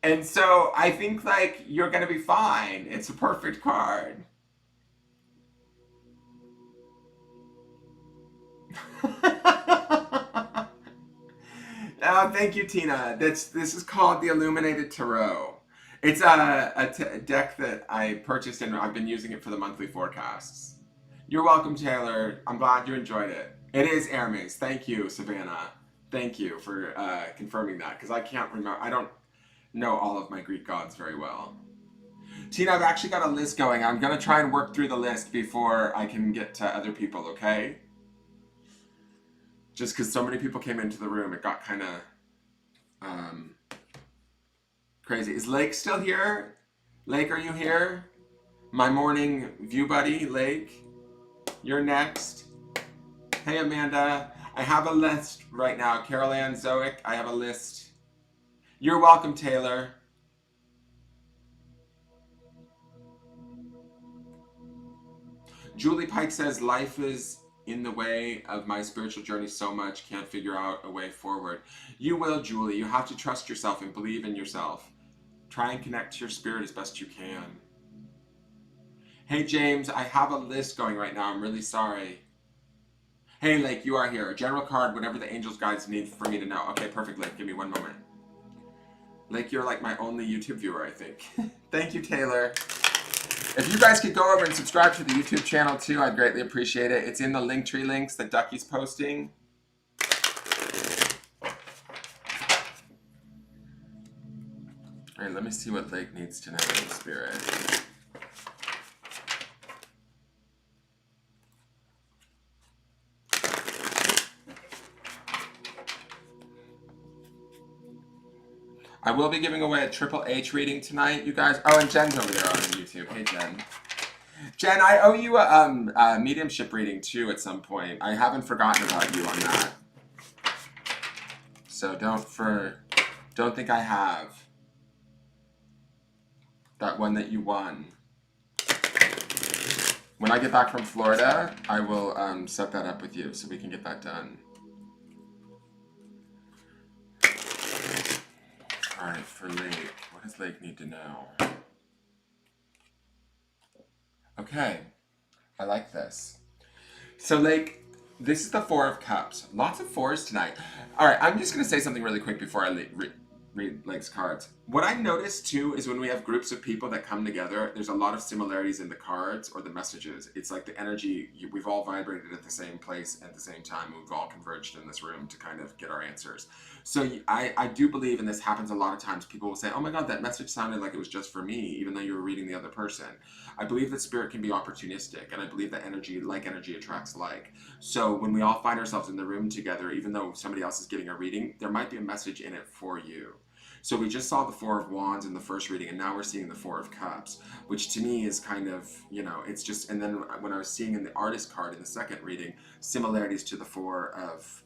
And so I think like you're going to be fine. It's a perfect card. Oh, thank you, Tina. This is called the Illuminated Tarot. It's a deck that I purchased and I've been using it for the monthly forecasts. You're welcome, Taylor. I'm glad you enjoyed it. It is Hermes. Thank you, Savannah. Thank you for confirming that, because I can't remember. I don't know all of my Greek gods very well. Tina, I've actually got a list going. I'm going to try and work through the list before I can get to other people, okay? Just because so many people came into the room, it got kind of crazy. Is Lake still here? Lake, are you here? My morning view buddy, Lake. You're next. Hey, Amanda. I have a list right now. Carol Ann, Zoic, I have a list. You're welcome, Taylor. Julie Pike says, life is in the way of my spiritual journey so much, can't figure out a way forward. You will, Julie. You have to trust yourself and believe in yourself. Try and connect to your spirit as best you can. Hey, James, I have a list going right now. I'm really sorry. Hey, Lake, you are here. A general card, whatever the angels' guides need for me to know. Okay, perfect, Lake. Give me one moment. Lake, you're like my only YouTube viewer, I think. Thank you, Taylor. If you guys could go over and subscribe to the YouTube channel too, I'd greatly appreciate it. It's in the Linktree links that Ducky's posting. All right, let me see what Lake needs to know in spirit. I will be giving away a Triple H reading tonight, you guys. Oh, and Jen's over there on YouTube. Hey, Jen. Jen, I owe you a mediumship reading too at some point. I haven't forgotten about you on that. So don't think I have. That one that you won. When I get back from Florida, I will set that up with you so we can get that done. All right, for Lake, what does Lake need to know? Okay, I like this. So Lake, this is the Four of Cups. Lots of fours tonight. All right, I'm just going to say something really quick before I read Lake's cards. What I noticed too is when we have groups of people that come together, there's a lot of similarities in the cards or the messages. It's like the energy, we've all vibrated at the same place at the same time. We've all converged in this room to kind of get our answers. So I do believe, and this happens a lot of times, people will say, oh my God, that message sounded like it was just for me, even though you were reading the other person. I believe that spirit can be opportunistic, and I believe that energy attracts like. So when we all find ourselves in the room together, even though somebody else is getting a reading, there might be a message in it for you. So we just saw the Four of Wands in the first reading, and now we're seeing the Four of Cups, which to me is kind of, you know, it's just, and then when I was seeing in the Artist card in the second reading, similarities to the Four of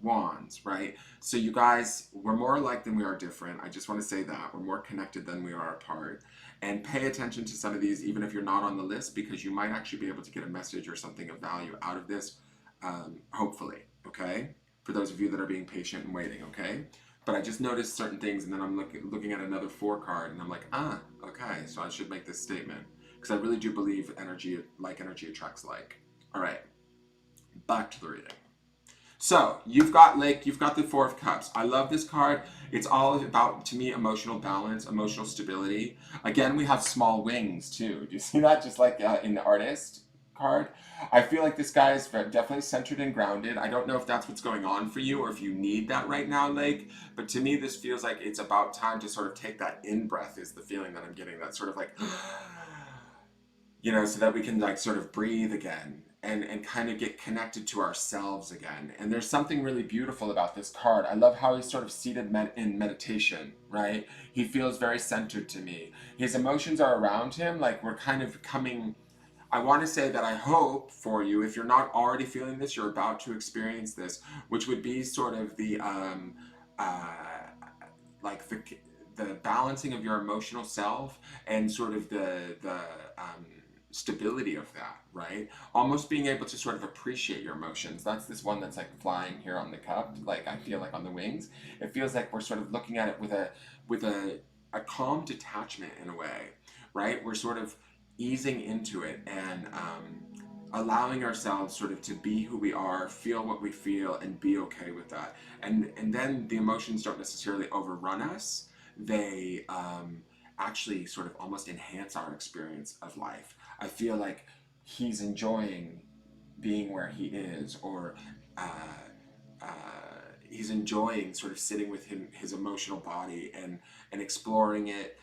Wands, right? So you guys, we're more alike than we are different. I just want to say that. We're more connected than we are apart. And pay attention to some of these, even if you're not on the list, because you might actually be able to get a message or something of value out of this, hopefully, okay? For those of you that are being patient and waiting, okay? But I just noticed certain things, and then I'm looking at another 4 card, and I'm like, okay, so I should make this statement. Because I really do believe energy attracts like. All right, back to the reading. So, you've got Lake, you've got the Four of Cups. I love this card. It's all about, to me, emotional balance, emotional stability. Again, we have small wings, too. Do you see that? Just like in the Artist card. I feel like this guy is definitely centered and grounded. I don't know if that's what's going on for you or if you need that right now, Lake. But to me, this feels like it's about time to sort of take that in-breath is the feeling that I'm getting. That sort of like, you know, so that we can like sort of breathe again. And kind of get connected to ourselves again. And there's something really beautiful about this card. I love how he's sort of seated in meditation, right? He feels very centered to me. His emotions are around him, like we're kind of coming... I want to say that I hope for you, if you're not already feeling this, you're about to experience this, which would be sort of the, like the balancing of your emotional self and sort of the stability of that, right? Almost being able to sort of appreciate your emotions. That's this one that's like flying here on the cup, like I feel like on the wings. It feels like we're sort of looking at it with a calm detachment in a way, right? We're sort of easing into it and allowing ourselves sort of to be who we are, feel what we feel, and be okay with that. And then the emotions don't necessarily overrun us. They actually sort of almost enhance our experience of life. I feel like he's enjoying being where he is, or he's enjoying sort of sitting with his emotional body and exploring it,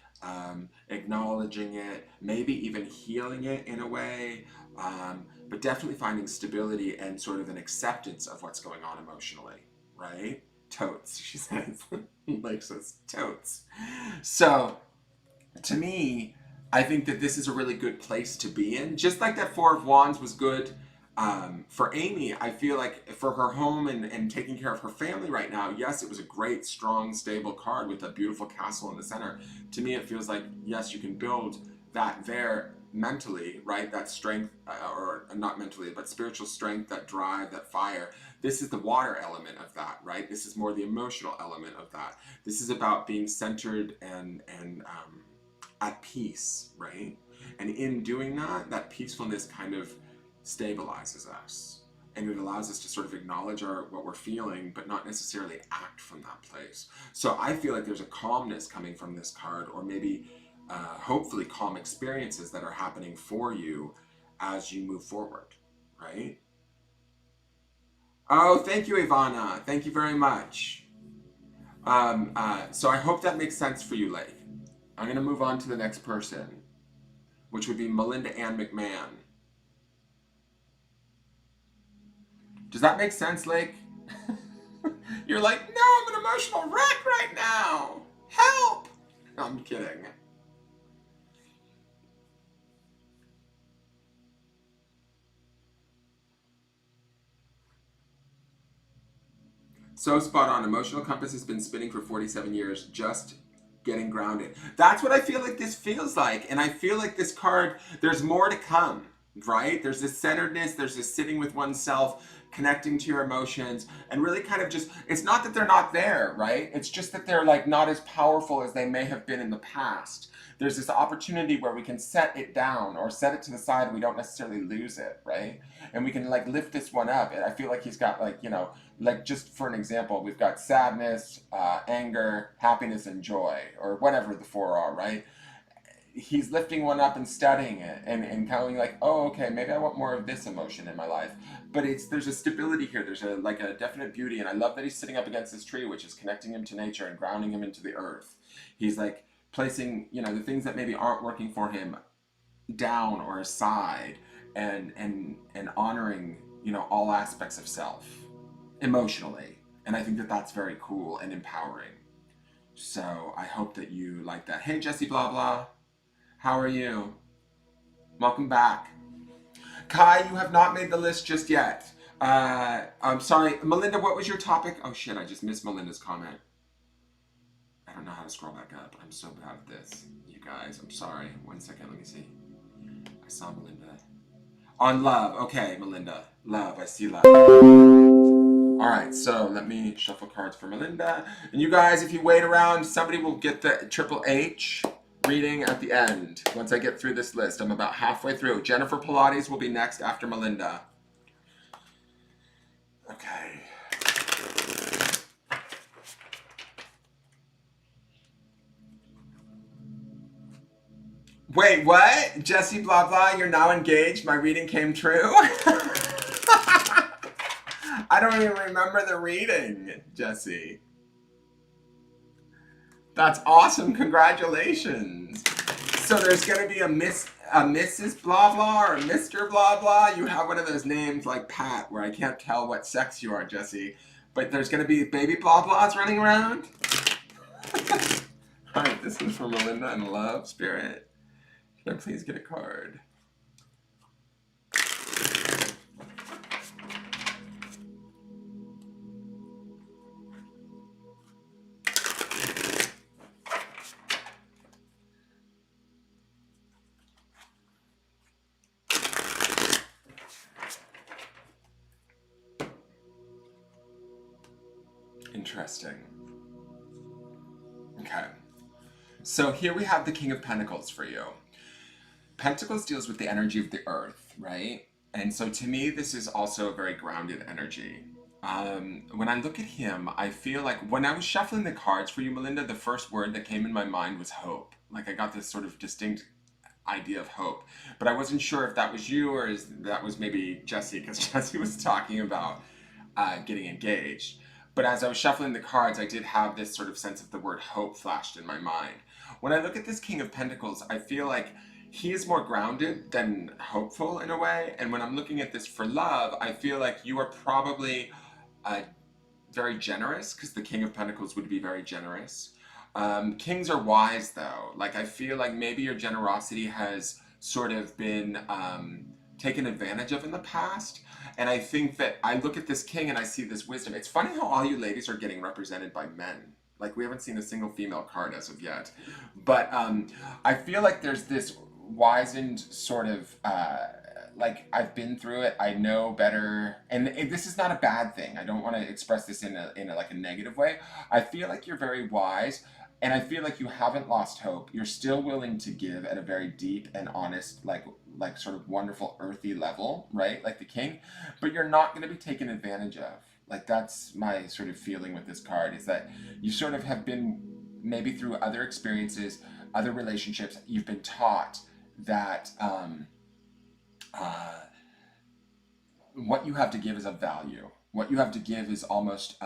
acknowledging it, maybe even healing it in a way, but definitely finding stability and sort of an acceptance of what's going on emotionally, right? Totes, she says. Like says totes. So, to me, I think that this is a really good place to be in. Just like that Four of Wands was good for Amy, I feel like for her home and taking care of her family right now, yes, it was a great, strong, stable card with a beautiful castle in the center. To me, it feels like, yes, you can build that there mentally, right? That strength, or not mentally, but spiritual strength, that drive, that fire. This is the water element of that, right? This is more the emotional element of that. This is about being centered and at peace, right? And in doing that, that peacefulness kind of stabilizes us. And it allows us to sort of acknowledge what we're feeling, but not necessarily act from that place. So I feel like there's a calmness coming from this card, or maybe hopefully calm experiences that are happening for you as you move forward, right? Oh, thank you, Ivana. Thank you very much. So I hope that makes sense for you, Lake. I'm going to move on to the next person, which would be Melinda Ann McMahon. Does that make sense, Lake? You're like, no, I'm an emotional wreck right now. Help! No, I'm kidding. So spot on. Emotional compass has been spinning for 47 years, just getting grounded. That's what I feel like this feels like. And I feel like this card, there's more to come, right? There's this centeredness, there's this sitting with oneself, connecting to your emotions, and really kind of just, it's not that they're not there, right? It's just that they're like not as powerful as they may have been in the past. There's this opportunity where we can set it down or set it to the side and we don't necessarily lose it, right? And we can like lift this one up. And I feel like he's got like, you know, like just for an example, we've got sadness, anger, happiness, and joy, or whatever the four are, right? He's lifting one up and studying it and kind of like, oh, okay, maybe I want more of this emotion in my life. But there's a stability here. There's a like a definite beauty. And I love that he's sitting up against this tree, which is connecting him to nature and grounding him into the earth. He's like placing, you know, the things that maybe aren't working for him down or aside and honoring, you know, all aspects of self emotionally. And I think that that's very cool and empowering. So I hope that you like that. Hey, Jesse, blah, blah. How are you? Welcome back. Kai, you have not made the list just yet. I'm sorry. Melinda, what was your topic? Oh, shit, I just missed Melinda's comment. I don't know how to scroll back up. I'm so bad at this. You guys, I'm sorry. 1 second, let me see. I saw Melinda. On love. Okay, Melinda. Love. I see love. All right, so let me shuffle cards for Melinda. And you guys, if you wait around, somebody will get the Triple H reading at the end. Once I get through this list, I'm about halfway through. Jennifer Pilates will be next after Melinda. Okay. Wait, what? Jesse, blah, blah, you're now engaged? My reading came true? I don't even remember the reading, Jesse. That's awesome. Congratulations. So there's going to be a Mrs. Blah Blah or a Mr. Blah Blah. You have one of those names like Pat where I can't tell what sex you are, Jesse. But there's going to be baby Blah Blahs running around. All right, this is for Melinda and Love Spirit. Can I please get a card? Interesting. Okay. So here we have the King of Pentacles for you. Pentacles deals with the energy of the earth, right? And so to me, this is also a very grounded energy. When I look at him, I feel like when I was shuffling the cards for you, Melinda, the first word that came in my mind was hope. Like I got this sort of distinct idea of hope, but I wasn't sure if that was you or that was maybe Jesse, because Jesse was talking about getting engaged. But as I was shuffling the cards, I did have this sort of sense of the word hope flashed in my mind. When I look at this King of Pentacles, I feel like he is more grounded than hopeful in a way. And when I'm looking at this for love, I feel like you are probably very generous, because the King of Pentacles would be very generous. Kings are wise though. Like I feel like maybe your generosity has sort of been taken advantage of in the past. And I think that I look at this king and I see this wisdom. It's funny how all you ladies are getting represented by men. Like we haven't seen a single female card as of yet. But I feel like there's this wizened sort of like I've been through it. I know better, and this is not a bad thing. I don't want to express this in a like a negative way. I feel like you're very wise, and I feel like you haven't lost hope. You're still willing to give at a very deep and honest, like sort of wonderful earthy level, right? Like the king, but you're not going to be taken advantage of. Like that's my sort of feeling with this card, is that you sort of have been maybe through other experiences other relationships, you've been taught that what you have to give is of value. What you have to give is almost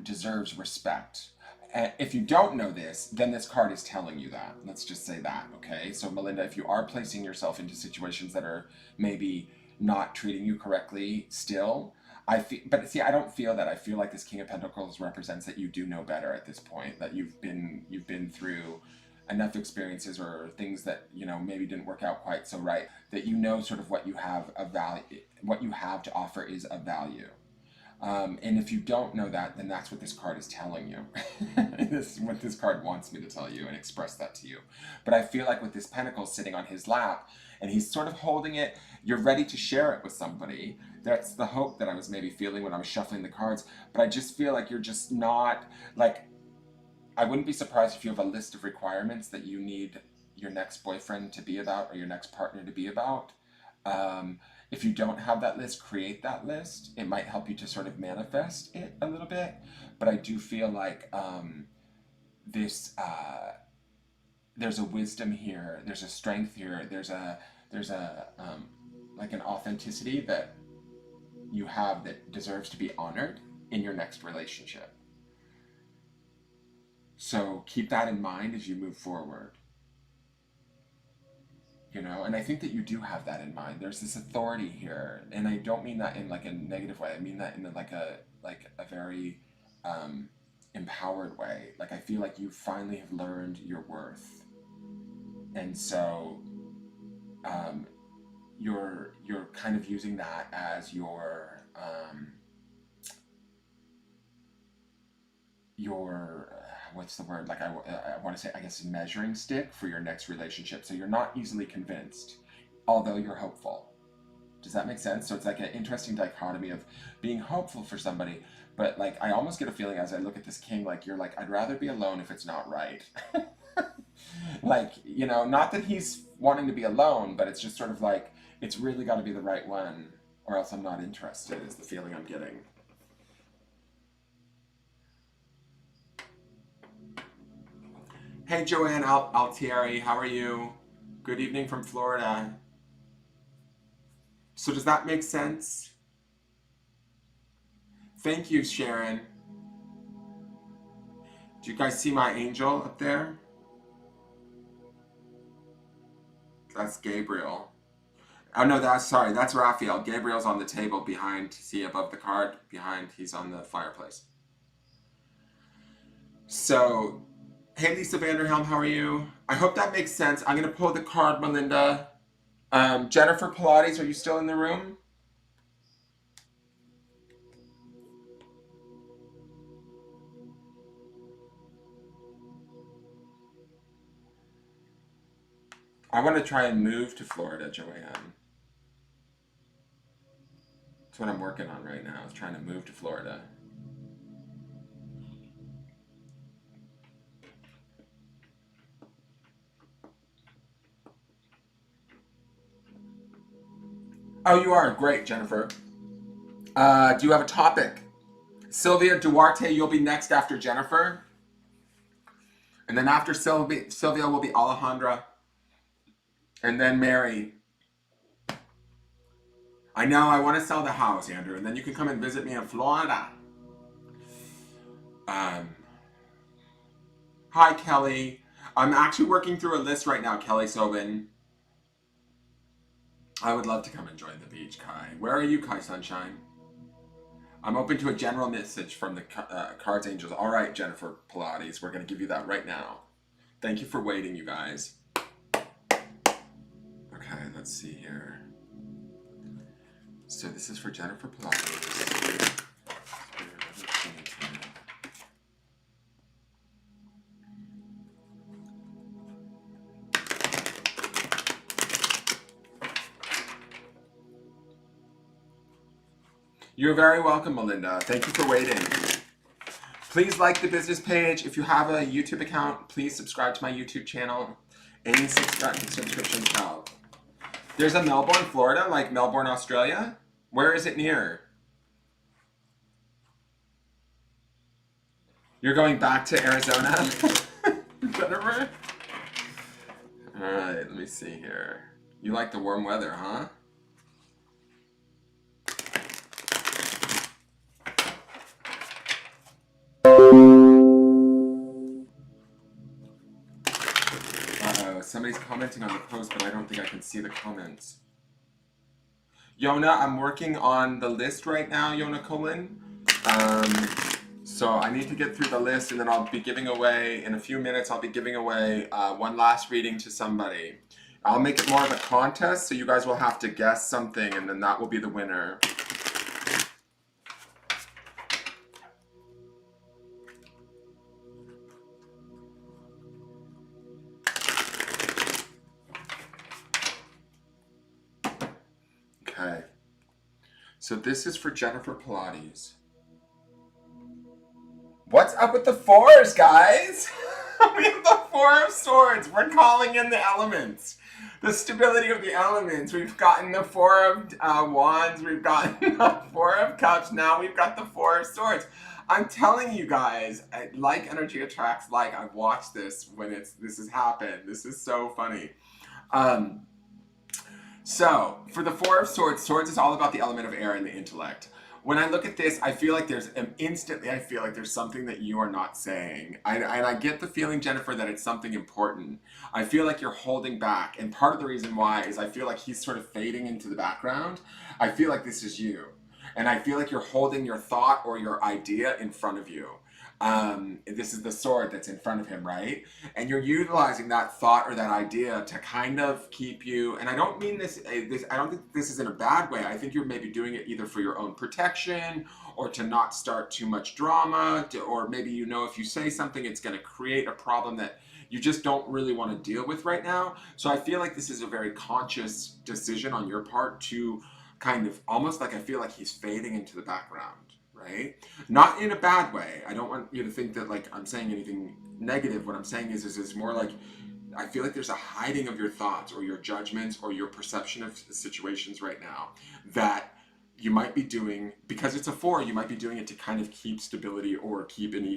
deserves respect. If you don't know this, then this card is telling you that. Let's just say that, okay? So Melinda, if you are placing yourself into situations that are maybe not treating you correctly still, I feel, but see, I don't feel that. I feel like this King of Pentacles represents that you do know better at this point, that you've been through enough experiences or things that, you know, maybe didn't work out quite so right, that you know sort of what you have of value, what you have to offer is of value. And if you don't know that, then that's what this card is telling you. This is what this card wants me to tell you and express that to you. But I feel like with this pentacle sitting on his lap, and he's sort of holding it, you're ready to share it with somebody. That's the hope that I was maybe feeling when I was shuffling the cards. But I just feel like you're just not, like, I wouldn't be surprised if you have a list of requirements that you need your next boyfriend to be about or your next partner to be about. If you don't have that list, create that list. It might help you to sort of manifest it a little bit. But I do feel like there's a wisdom here, there's a strength here, there's a like an authenticity that you have that deserves to be honored in your next relationship. So keep that in mind as you move forward. You know, and I think that you do have that in mind. There's this authority here, and I don't mean that in like a negative way. I mean that in like a very empowered way. Like I feel like you finally have learned your worth, and so you're kind of using that as your what's the word, like I want to say, I guess, measuring stick for your next relationship. So you're not easily convinced, although you're hopeful. Does that make sense? So it's like an interesting dichotomy of being hopeful for somebody, but like I almost get a feeling as I look at this king, like you're like, I'd rather be alone if it's not right. Like, you know, not that he's wanting to be alone, but it's just sort of like, it's really got to be the right one or else I'm not interested, is the feeling I'm getting. Hey, Joanne Altieri, how are you? Good evening from Florida. So does that make sense? Thank you, Sharon. Do you guys see my angel up there? That's Gabriel. Oh no, that's Raphael. Gabriel's on the table behind, see above the card, behind, he's on the fireplace. So, hey Lisa Vanderhelm, how are you? I hope that makes sense. I'm gonna pull the card, Melinda. Jennifer Pilates, are you still in the room? I want to try and move to Florida, Joanne. That's what I'm working on right now, is trying to move to Florida. Oh, you are? Great, Jennifer. Do you have a topic? Sylvia Duarte, you'll be next after Jennifer. And then after Sylvia will be Alejandra. And then Mary. I know, I want to sell the house, Andrew, and then you can come and visit me in Florida. Hi, Kelly. I'm actually working through a list right now, Kelly Sobin. I would love to come and join the beach, Kai. Where are you, Kai Sunshine? I'm open to a general message from the Cards Angels. All right, Jennifer Pilates, we're going to give you that right now. Thank you for waiting, you guys. Okay, let's see here. So this is for Jennifer Pilates. You're very welcome, Melinda. Thank you for waiting. Please like the business page. If you have a YouTube account, please subscribe to my YouTube channel. Any subscriptions help. There's a Melbourne, Florida, like Melbourne, Australia. Where is it near? You're going back to Arizona? Jennifer? Alright, let me see here. You like the warm weather, huh? Uh-oh, somebody's commenting on the post, but I don't think I can see the comments. Yona, I'm working on the list right now, Yona Colin. So I need to get through the list, and then I'll be giving away, in a few minutes, I'll be giving away one last reading to somebody. I'll make it more of a contest, so you guys will have to guess something, and then that will be the winner. Okay. So this is for Jennifer Pilates. What's up with the fours, guys? We have the Four of Swords. We're calling in the elements. The stability of the elements. We've gotten the Four of Wands. We've gotten the Four of Cups. Now we've got the Four of Swords. I'm telling you guys, like energy attracts like. I've watched this when this has happened. This is so funny. So for the Four of Swords, swords is all about the element of air and the intellect. When I look at this, I feel like I feel like there's something that you are not saying. And I get the feeling, Jennifer, that it's something important. I feel like you're holding back. And part of the reason why is I feel like he's sort of fading into the background. I feel like this is you. And I feel like you're holding your thought or your idea in front of you. This is the sword that's in front of him, right? And you're utilizing that thought or that idea to kind of keep you, and I don't mean this, I don't think this is in a bad way. I think you're maybe doing it either for your own protection or to not start too much drama, or maybe if you say something, it's going to create a problem that you just don't really want to deal with right now. So I feel like this is a very conscious decision on your part to kind of almost like I feel like he's fading into the background. Right? Not in a bad way. I don't want you to think that like I'm saying anything negative. What I'm saying is more like I feel like there's a hiding of your thoughts or your judgments or your perception of situations right now that you might be doing because it's a four. You might be doing it to kind of keep stability or keep an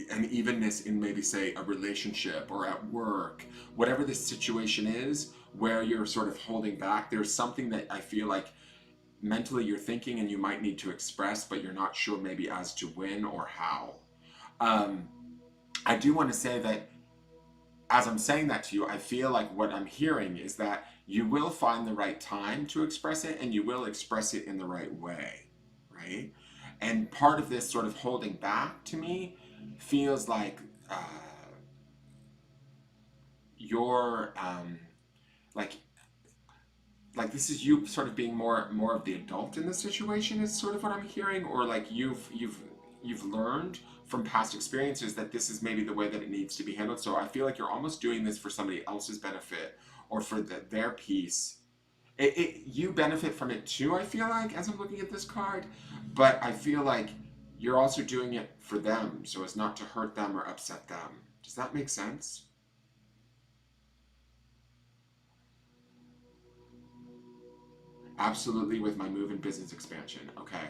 evenness in maybe say a relationship or at work, whatever the situation is where you're sort of holding back. There's something that I feel like mentally you're thinking and you might need to express, but you're not sure maybe as to when or how. I do want to say that as I'm saying that to you, I feel like what I'm hearing is that you will find the right time to express it and you will express it in the right way, right? And part of this sort of holding back to me feels like you're like this is you sort of being more of the adult in the situation is sort of what I'm hearing, or like you've learned from past experiences that this is maybe the way that it needs to be handled. So I feel like you're almost doing this for somebody else's benefit or for their peace. You benefit from it too, I feel like, as I'm looking at this card, but I feel like you're also doing it for them so as not to hurt them or upset them. Does that make sense? Absolutely, with my move and business expansion. Okay.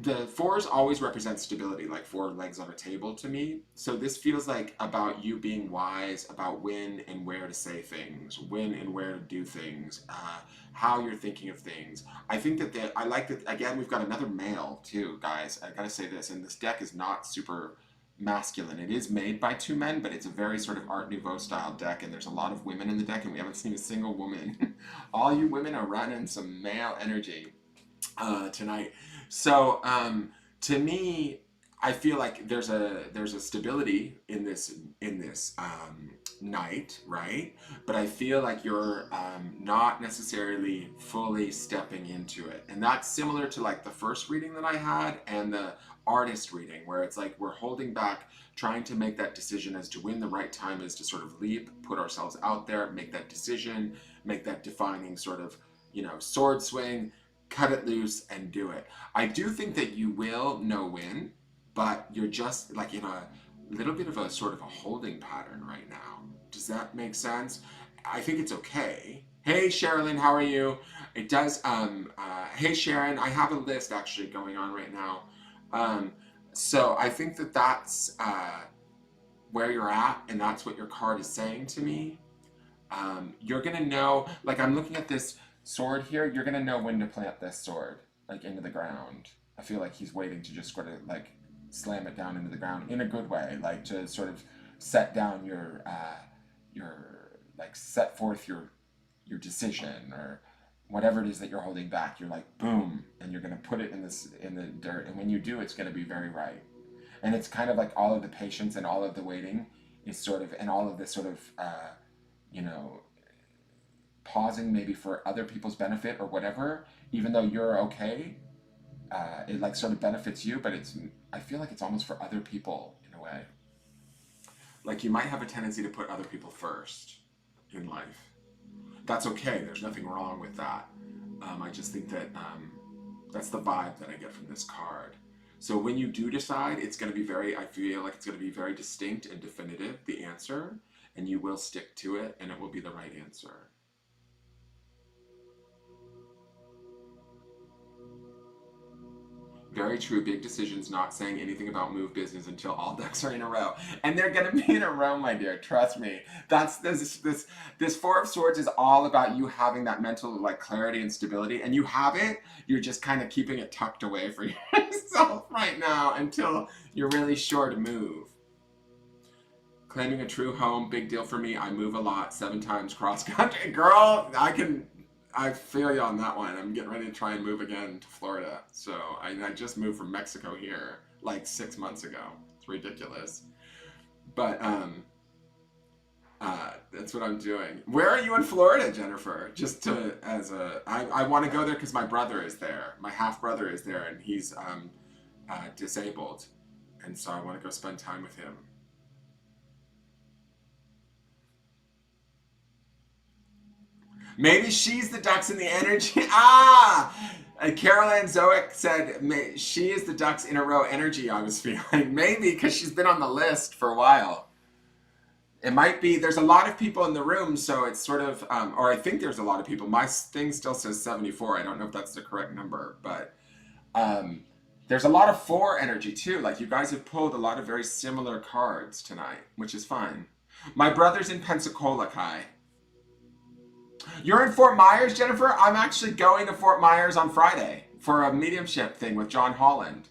The fours always represent stability, like four legs on a table to me. So this feels like about you being wise about when and where to say things, when and where to do things, how you're thinking of things. I think that I like that, again, we've got another male too, guys. I gotta say this, and this deck is not super masculine. It is made by two men, but it's a very sort of Art Nouveau style deck, and there's a lot of women in the deck, and we haven't seen a single woman. All you women are running some male energy tonight. So to me, I feel like there's a stability in this night, right? But I feel like you're not necessarily fully stepping into it, and that's similar to like the first reading that I had and the artist reading, where it's like we're holding back, trying to make that decision as to when the right time is to sort of leap, put ourselves out there, make that decision, make that defining sort of sword swing, cut it loose and do it. I do think that you will know when, but you're just like in a little bit of a sort of a holding pattern right now. Does that make sense? I think it's okay. Hey Sherilyn, how are you? It does. Hey Sharon, I have a list actually going on right now. So I think that where you're at, and that's what your card is saying to me. You're gonna know, like I'm looking at this sword here, you're gonna know when to plant this sword, like into the ground. I feel like he's waiting to just sort of like slam it down into the ground in a good way, like to sort of set down your like set forth your decision or whatever it is that you're holding back. You're like boom, and you're gonna put it in the dirt, and when you do, it's gonna be very right. And it's kind of like all of the patience and all of the waiting is sort of, and all of this sort of you know, pausing maybe for other people's benefit or whatever, even though you're okay, it like sort of benefits you, but I feel like it's almost for other people in a way. Like you might have a tendency to put other people first in life. That's okay, there's nothing wrong with that. I just think that that's the vibe that I get from this card. So when you do decide, it's going to be I feel like it's going to be very distinct and definitive, the answer, and you will stick to it, and it will be the right answer. Very true. Big decisions, not saying anything about move business until all ducks are in a row. And they're going to be in a row, my dear. Trust me. That's this Four of Swords is all about you having that mental like clarity and stability. And you have it. You're just kind of keeping it tucked away for yourself right now until you're really sure to move. Claiming a true home, big deal for me. I move a lot, 7 times cross country. Girl, I feel you on that one. I'm getting ready to try and move again to Florida. So I just moved from Mexico here like 6 months ago. It's ridiculous. But that's what I'm doing. Where are you in Florida, Jennifer? I want to go there because my brother is there. My half brother is there, and he's disabled, and so I want to go spend time with him. Maybe she's the ducks in the energy. Carol Ann Zoic said she is the ducks in a row energy I was feeling. Maybe because she's been on the list for a while. It might be, there's a lot of people in the room, so it's sort of, or I think there's a lot of people. My thing still says 74. I don't know if that's the correct number, but there's a lot of 4 energy too. Like you guys have pulled a lot of very similar cards tonight, which is fine. My brother's in Pensacola, Kai. You're in Fort Myers, Jennifer? I'm actually going to Fort Myers on Friday for a mediumship thing with John Holland.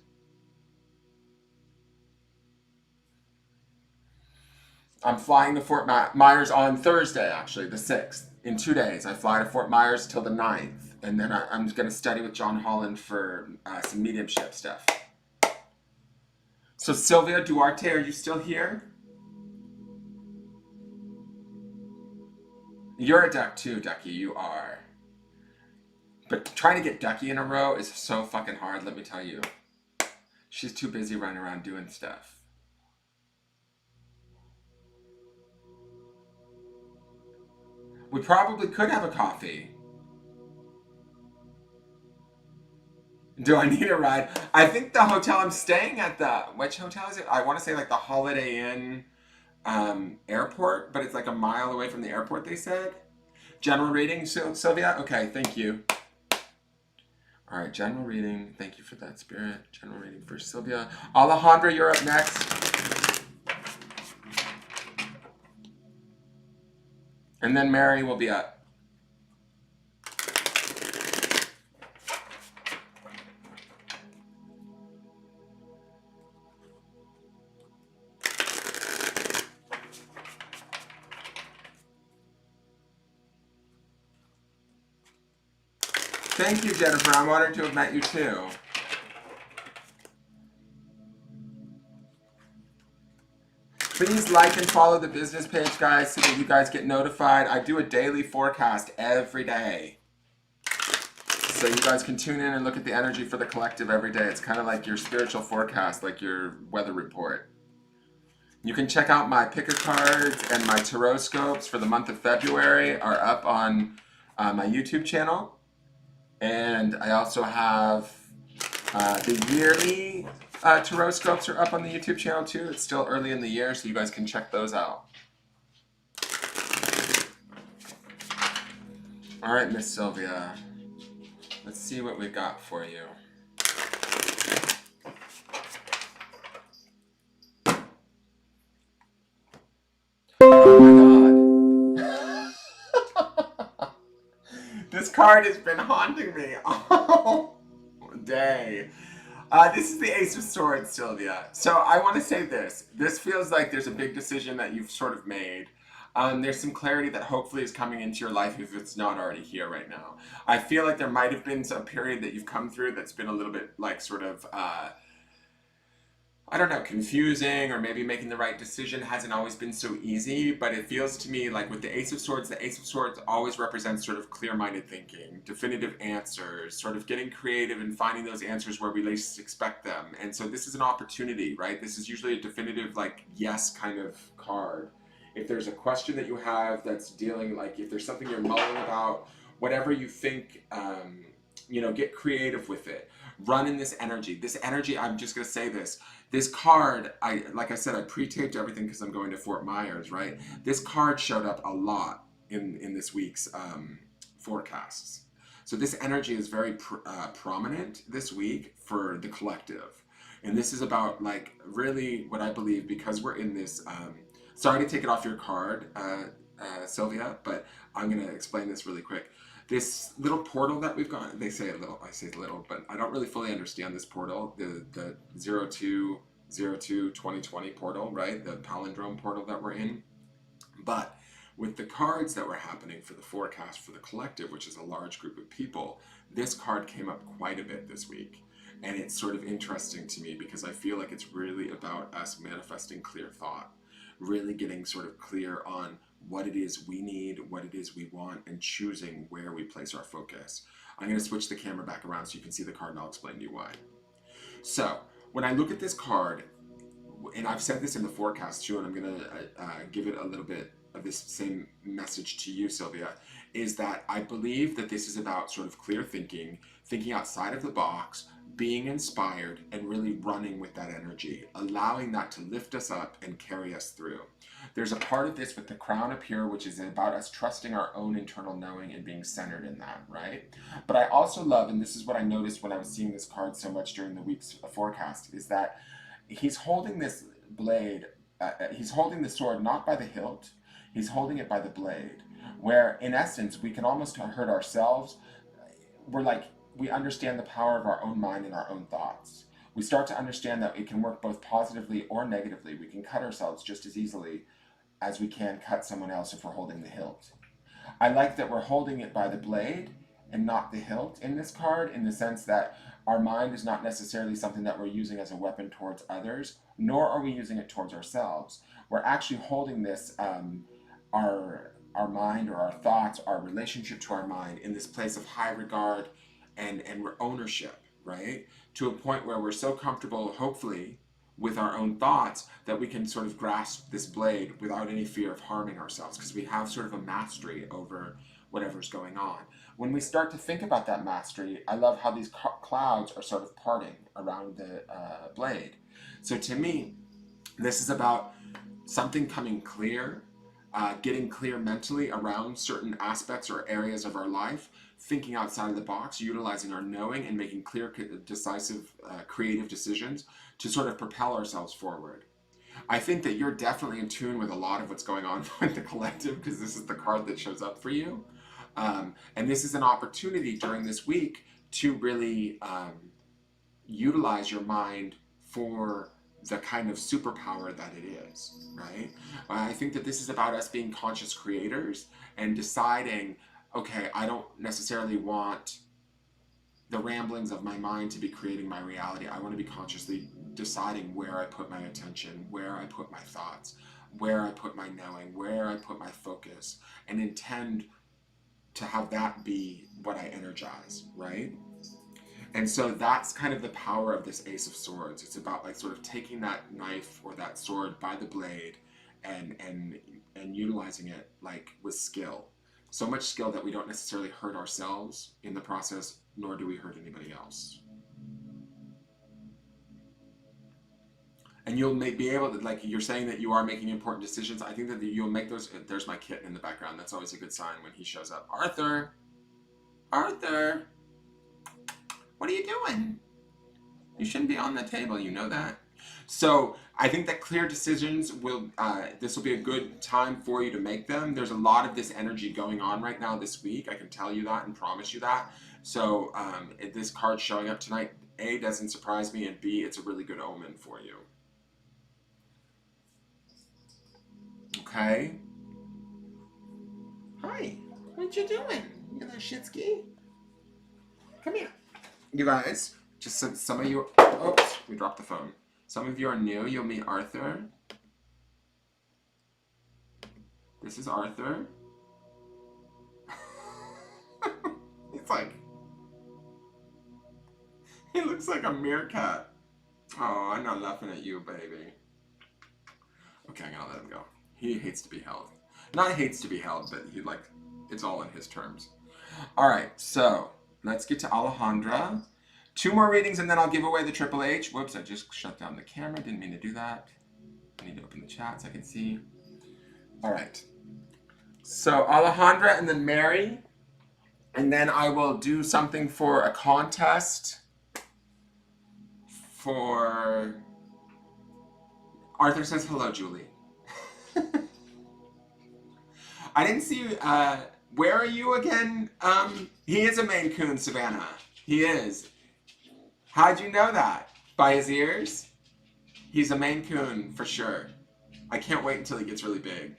I'm flying to Fort Myers on Thursday, actually, the 6th. In 2 days, I fly to Fort Myers till the 9th. And then I'm going to study with John Holland for some mediumship stuff. So Sylvia Duarte, are you still here? You're a duck too, Ducky. You are. But trying to get Ducky in a row is so fucking hard, let me tell you. She's too busy running around doing stuff. We probably could have a coffee. Do I need a ride? I think the hotel I'm staying at, which hotel is it? I want to say like the Holiday Inn airport, but it's like a mile away from the airport, they said. General reading, Sylvia? Okay, thank you. All right, general reading. Thank you for that, Spirit. General reading for Sylvia. Alejandra, you're up next. And then Mary will be up. Thank you, Jennifer. I'm honored to have met you too. Please like and follow the business page, guys, so that you guys get notified. I do a daily forecast every day. So you guys can tune in and look at the energy for the collective every day. It's kind of like your spiritual forecast, like your weather report. You can check out my picker cards and my tarot scopes for the month of February are up on my YouTube channel. And I also have the yearly tarot scopes are up on the YouTube channel too. It's still early in the year, so you guys can check those out. All right, Miss Sylvia. Let's see what we got for you. card has been haunting me all day. This is the Ace of Swords, Sylvia. So I want to say this. This feels like there's a big decision that you've sort of made. There's some clarity that hopefully is coming into your life if it's not already here right now. I feel like there might have been a period that you've come through that's been a little bit like sort of I don't know, confusing, or maybe making the right decision hasn't always been so easy, but it feels to me like with the Ace of Swords always represents sort of clear-minded thinking, definitive answers, sort of getting creative and finding those answers where we least expect them. And so this is an opportunity, right? This is usually a definitive, like, yes kind of card. If there's a question that you have that's dealing, like, if there's something you're mulling about, whatever you think, get creative with it. Run in this energy. This energy, I'm just going to say this. This card, like I said, I pre-taped everything because I'm going to Fort Myers, right? This card showed up a lot in this week's forecasts. So this energy is very prominent this week for the collective. And this is about, like, really what I believe, because we're in this, sorry to take it off your card, Sylvia, but I'm going to explain this really quick. This little portal that we've got, they say a little, I say little, but I don't really fully understand this portal, the 02/02/2020 portal, right? The palindrome portal that we're in. But with the cards that were happening for the forecast for the collective, which is a large group of people, this card came up quite a bit this week. And it's sort of interesting to me because I feel like it's really about us manifesting clear thought, really getting sort of clear on what it is we need, what it is we want, and choosing where we place our focus. I'm going to switch the camera back around so you can see the card, and I'll explain to you why. So when I look at this card, and I've said this in the forecast too, and I'm going to give it a little bit of this same message to you, Sylvia, is that I believe that this is about sort of clear thinking, thinking outside of the box, being inspired, and really running with that energy, allowing that to lift us up and carry us through. There's a part of this with the crown up here, which is about us trusting our own internal knowing and being centered in that, right? But I also love, and this is what I noticed when I was seeing this card so much during the week's forecast, is that he's holding this blade, he's holding the sword not by the hilt, he's holding it by the blade, where in essence we can almost hurt ourselves. We understand the power of our own mind and our own thoughts. We start to understand that it can work both positively or negatively. We can cut ourselves just as easily as we can cut someone else if we're holding the hilt. I like that we're holding it by the blade and not the hilt in this card, in the sense that our mind is not necessarily something that we're using as a weapon towards others, nor are we using it towards ourselves. We're actually holding this, our mind or our thoughts, our relationship to our mind, in this place of high regard and ownership, right? To a point where we're so comfortable, hopefully, with our own thoughts that we can sort of grasp this blade without any fear of harming ourselves, because we have sort of a mastery over whatever's going on. When we start to think about that mastery, I love how these clouds are sort of parting around the blade. So to me, this is about something coming clear, getting clear mentally around certain aspects or areas of our life, thinking outside of the box, utilizing our knowing, and making clear, decisive, creative decisions to sort of propel ourselves forward. I think that you're definitely in tune with a lot of what's going on with the collective, because this is the card that shows up for you. And this is an opportunity during this week to really utilize your mind for the kind of superpower that it is, right? I think that this is about us being conscious creators and deciding, okay, I don't necessarily want the ramblings of my mind to be creating my reality. I want to be consciously deciding where I put my attention, where I put my thoughts, where I put my knowing, where I put my focus, and intend to have that be what I energize, right? And so that's kind of the power of this Ace of Swords. It's about, like, sort of taking that knife or that sword by the blade and utilizing it, like, with skill. So much skill that we don't necessarily hurt ourselves in the process, nor do we hurt anybody else. And you'll be able to, like, you're saying that you are making important decisions. I think that you'll make those. There's my kitten in the background. That's always a good sign when he shows up. Arthur! Arthur! What are you doing? You shouldn't be on the table, you know that. So I think that clear decisions will, this will be a good time for you to make them. There's a lot of this energy going on right now this week. I can tell you that and promise you that. So this card showing up tonight, A, doesn't surprise me, and B, it's a really good omen for you. Okay? Hi, what you doing? You little shitsky? Come here. You guys, just some of you, oops, we dropped the phone. Some of you are new. You'll meet Arthur. This is Arthur. He's like, he looks like a meerkat. Oh, I'm not laughing at you, baby. Okay, I'm gonna let him go. He hates to be held. Not hates to be held, but he like, it's all in his terms. All right, so let's get to Alejandra. 2 more readings and then I'll give away the Triple H. Whoops, I just shut down the camera. Didn't mean to do that. I need to open the chat so I can see. All right. So Alejandra and then Mary. And then I will do something for a contest for... Arthur says hello, Julie. I didn't see you. Where are you again? He is a Maine Coon, Savannah. He is. How'd you know that? By his ears? He's a Maine Coon for sure. I can't wait until he gets really big.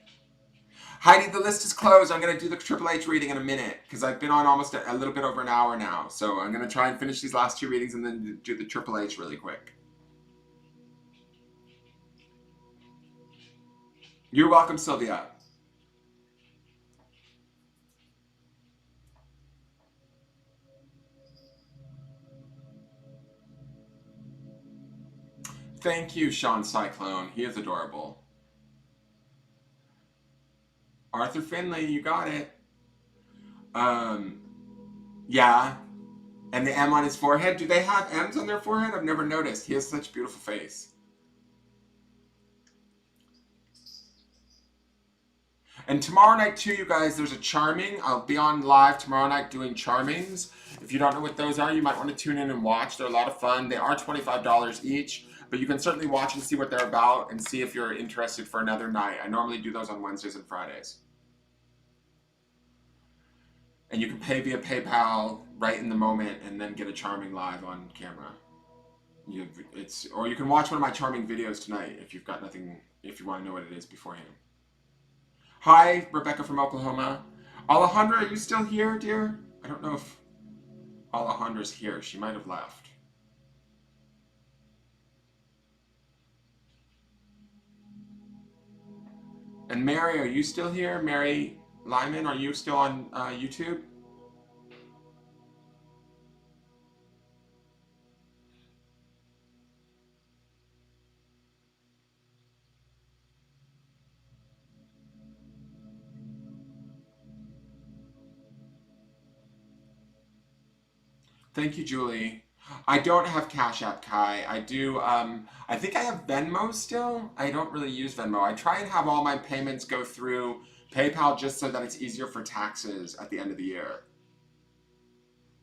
Heidi, the list is closed. I'm going to do the Triple H reading in a minute because I've been on almost a little bit over an hour now. So I'm going to try and finish these last 2 readings and then do the Triple H really quick. You're welcome, Sylvia. Thank you, Sean Cyclone. He is adorable. Arthur Finley, you got it. Yeah. And the M on his forehead. Do they have M's on their forehead? I've never noticed. He has such a beautiful face. And tomorrow night too, you guys, there's a charming. I'll be on live tomorrow night doing charmings. If you don't know what those are, you might want to tune in and watch. They're a lot of fun. They are $25 each, but you can certainly watch and see what they're about and see if you're interested for another night. I normally do those on Wednesdays and Fridays. And you can pay via PayPal right in the moment and then get a charming live on camera. Or you can watch one of my charming videos tonight if you've got nothing, if you want to know what it is beforehand. Hi, Rebecca from Oklahoma. Alejandra, are you still here, dear? I don't know if Alejandra's here. She might have left. And Mary, are you still here? Mary Lyman, are you still on YouTube? Thank you, Julie. I don't have Cash App, Kai. I do, I think I have Venmo still. I don't really use Venmo. I try and have all my payments go through PayPal just so that it's easier for taxes at the end of the year.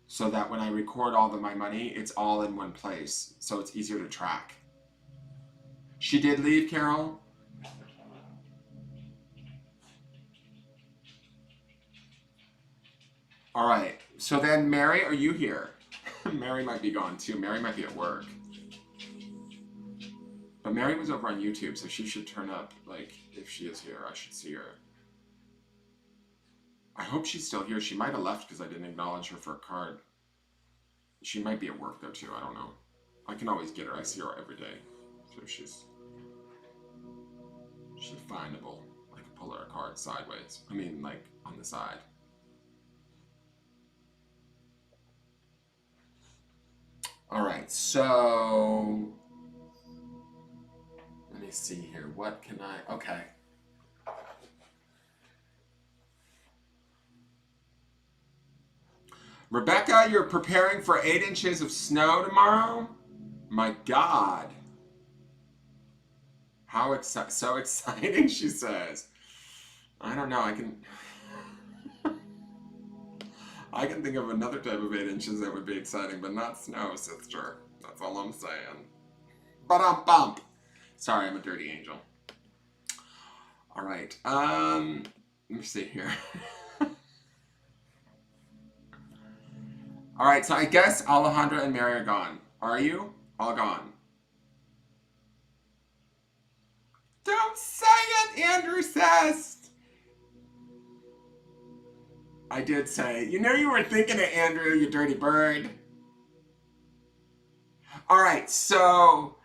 So that when I record all of my money, it's all in one place. So it's easier to track. She did leave, Carol? All right. So then, Mary, are you here? Mary might be gone too. Mary might be at work. But Mary was over on YouTube, so she should turn up. Like, if she is here, I should see her. I hope she's still here. She might have left because I didn't acknowledge her for a card. She might be at work though too. I don't know. I can always get her. I see her every day. So she's findable. I can pull her a card sideways. I mean, like, on the side. All right, so let me see here. What can I, okay. Rebecca, you're preparing for 8 inches of snow tomorrow? My God. How so exciting, she says. I don't know, I can think of another type of 8 inches that would be exciting, but not snow, sister. That's all I'm saying. Ba-dum-bump. Sorry, I'm a dirty angel. All right. Let me see here. All right, so I guess Alejandra and Mary are gone. Are you? All gone. Don't say it, Andrew says. I did say. You know you were thinking it, Andrew, you dirty bird. All right, so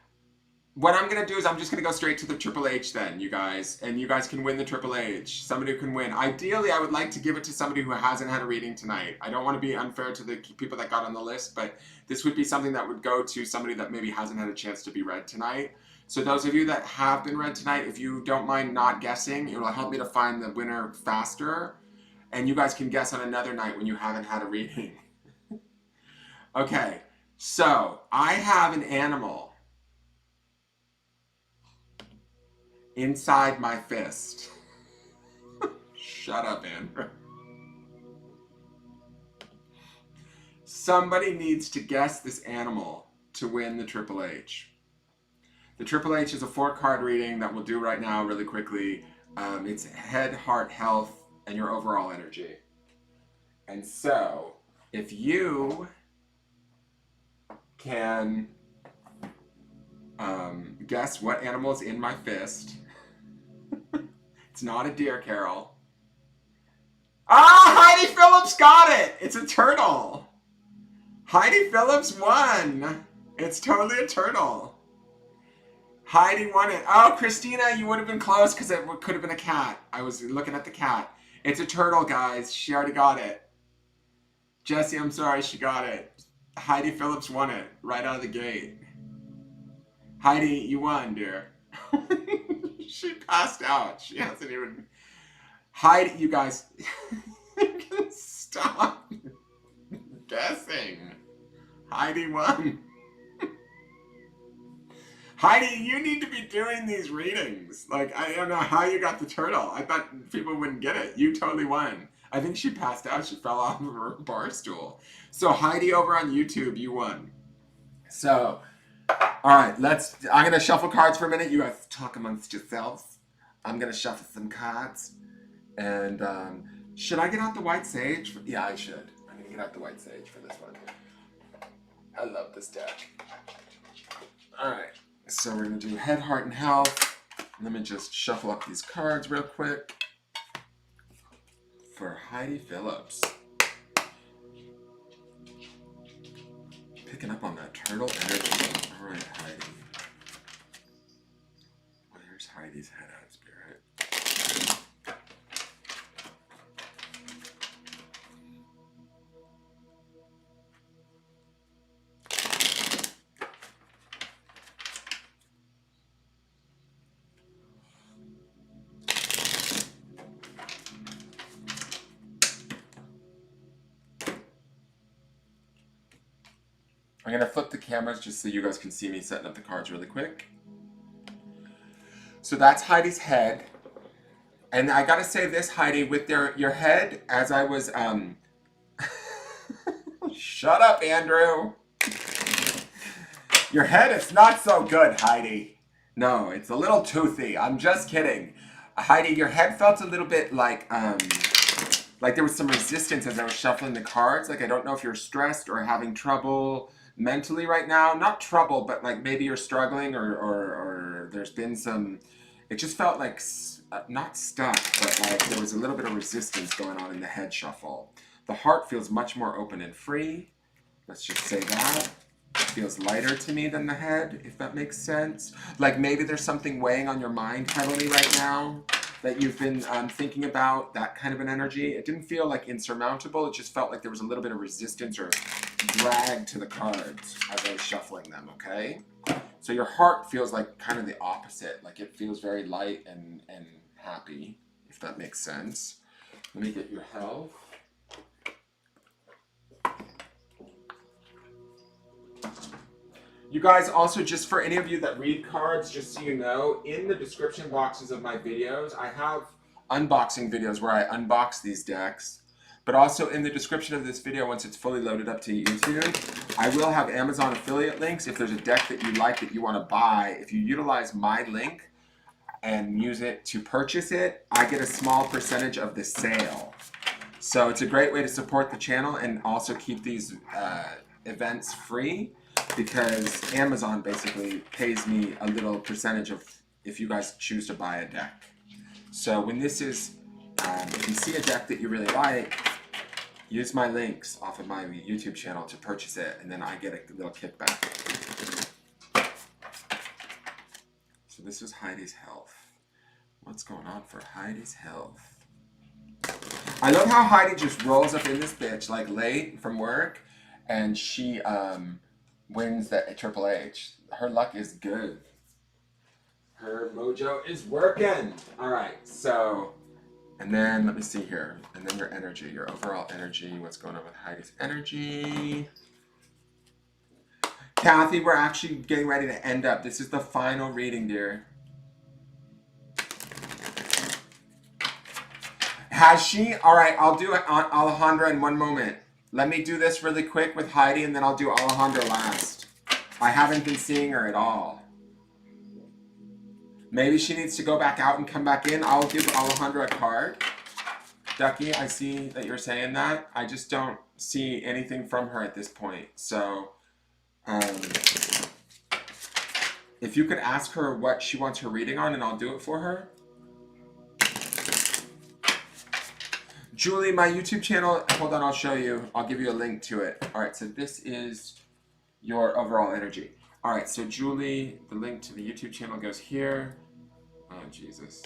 what I'm going to do is I'm just going to go straight to the Triple H then, you guys. And you guys can win the Triple H. Somebody who can win. Ideally, I would like to give it to somebody who hasn't had a reading tonight. I don't want to be unfair to the people that got on the list, but this would be something that would go to somebody that maybe hasn't had a chance to be read tonight. So those of you that have been read tonight, if you don't mind not guessing, it will help me to find the winner faster. And you guys can guess on another night when you haven't had a reading. Okay, so I have an animal inside my fist. Shut up, Andrew. Somebody needs to guess this animal to win the Triple H. The Triple H is a 4-card reading that we'll do right now really quickly. It's head, heart, health, and your overall energy. And so, if you can guess what animal is in my fist. It's not a deer, Carol. Ah, Heidi Phillips got it! It's a turtle. Heidi Phillips won. It's totally a turtle. Heidi won it. Oh, Christina, you would have been close because it could have been a cat. I was looking at the cat. It's a turtle, guys. She already got it. Jessie, I'm sorry, she got it. Heidi Phillips won it right out of the gate. Heidi, you won, dear. She passed out. She hasn't even... Heidi, you guys... Stop guessing. Heidi won. Heidi, you need to be doing these readings. Like, I don't know how you got the turtle. I thought people wouldn't get it. You totally won. I think she passed out. She fell off of her bar stool. So Heidi over on YouTube, you won. So, all right, I'm going to shuffle cards for a minute. You guys talk amongst yourselves. I'm going to shuffle some cards. And should I get out the white sage? Yeah, I should. I'm going to get out the white sage for this one. I love this deck. All right. So we're going to do head, heart, and health. Let me just shuffle up these cards real quick. For Heidi Phillips. Picking up on that turtle energy. All right, Heidi. Where's Heidi's head at, Spirit? I'm going to flip the cameras just so you guys can see me setting up the cards really quick. So that's Heidi's head. And I got to say this, Heidi, with your head, as I was... Shut up, Andrew. Your head is not so good, Heidi. No, it's a little toothy. I'm just kidding. Heidi, your head felt a little bit like there was some resistance as I was shuffling the cards. Like, I don't know if you're stressed or having trouble mentally right now. Not trouble, but like maybe you're struggling or there's been some... It just felt like, not stuck, but like there was a little bit of resistance going on in the head shuffle. The heart feels much more open and free. Let's just say that. It feels lighter to me than the head, if that makes sense. Like maybe there's something weighing on your mind heavily right now that you've been thinking about, that kind of an energy. It didn't feel like insurmountable. It just felt like there was a little bit of resistance or drag to the cards as I was shuffling them, okay? So your heart feels like kind of the opposite. Like it feels very light and happy, if that makes sense. Let me get your health. You guys, also just for any of you that read cards, just so you know, in the description boxes of my videos, I have unboxing videos where I unbox these decks. But also in the description of this video, once it's fully loaded up to YouTube, I will have Amazon affiliate links. If there's a deck that you like that you want to buy, if you utilize my link and use it to purchase it, I get a small percentage of the sale. So it's a great way to support the channel and also keep these events free, because Amazon basically pays me a little percentage of if you guys choose to buy a deck. So when this is, if you see a deck that you really like, use my links off of my YouTube channel to purchase it, and then I get a little kickback. So this is Heidi's health. What's going on for Heidi's health? I love how Heidi just rolls up in this bitch like late from work, and she wins the Triple H. Her luck is good. Her mojo is working. All right, so, and then let me see here. And then your energy, your overall energy. What's going on with Heidi's energy? Kathy, we're actually getting ready to end up. This is the final reading, dear. Has she? All right, I'll do Alejandra in one moment. Let me do this really quick with Heidi, and then I'll do Alejandra last. I haven't been seeing her at all. Maybe she needs to go back out and come back in. I'll give Alejandra a card. Ducky, I see that you're saying that. I just don't see anything from her at this point. So, if you could ask her what she wants her reading on, and I'll do it for her. Julie, my YouTube channel, hold on, I'll show you. I'll give you a link to it. All right, so this is your overall energy. All right, so Julie, the link to the YouTube channel goes here. Oh, Jesus.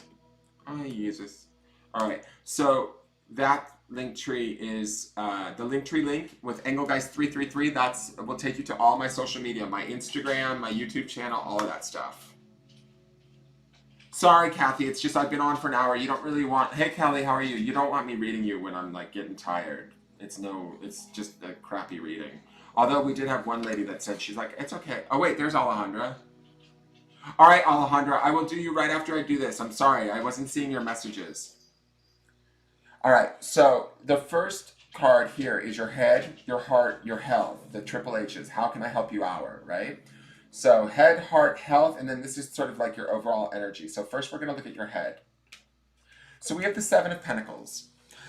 Oh, Jesus. All right, so that link tree is the link tree link with Engelgeist 333. That's will take you to all my social media, my Instagram, my YouTube channel, all of that stuff. Sorry, Kathy, it's just I've been on for an hour. You don't really want... Hey, Kelly, how are you? You don't want me reading you when I'm, like, getting tired. It's just a crappy reading. Although we did have one lady that said, she's like, it's okay. Oh, wait, there's Alejandra. All right, Alejandra, I will do you right after I do this. I'm sorry, I wasn't seeing your messages. All right, so the first card here is your head, your heart, your health, the triple H's. How can I help you out, right? So head, heart, health, and then this is sort of like your overall energy. So first we're going to look at your head. So we have the Seven of Pentacles.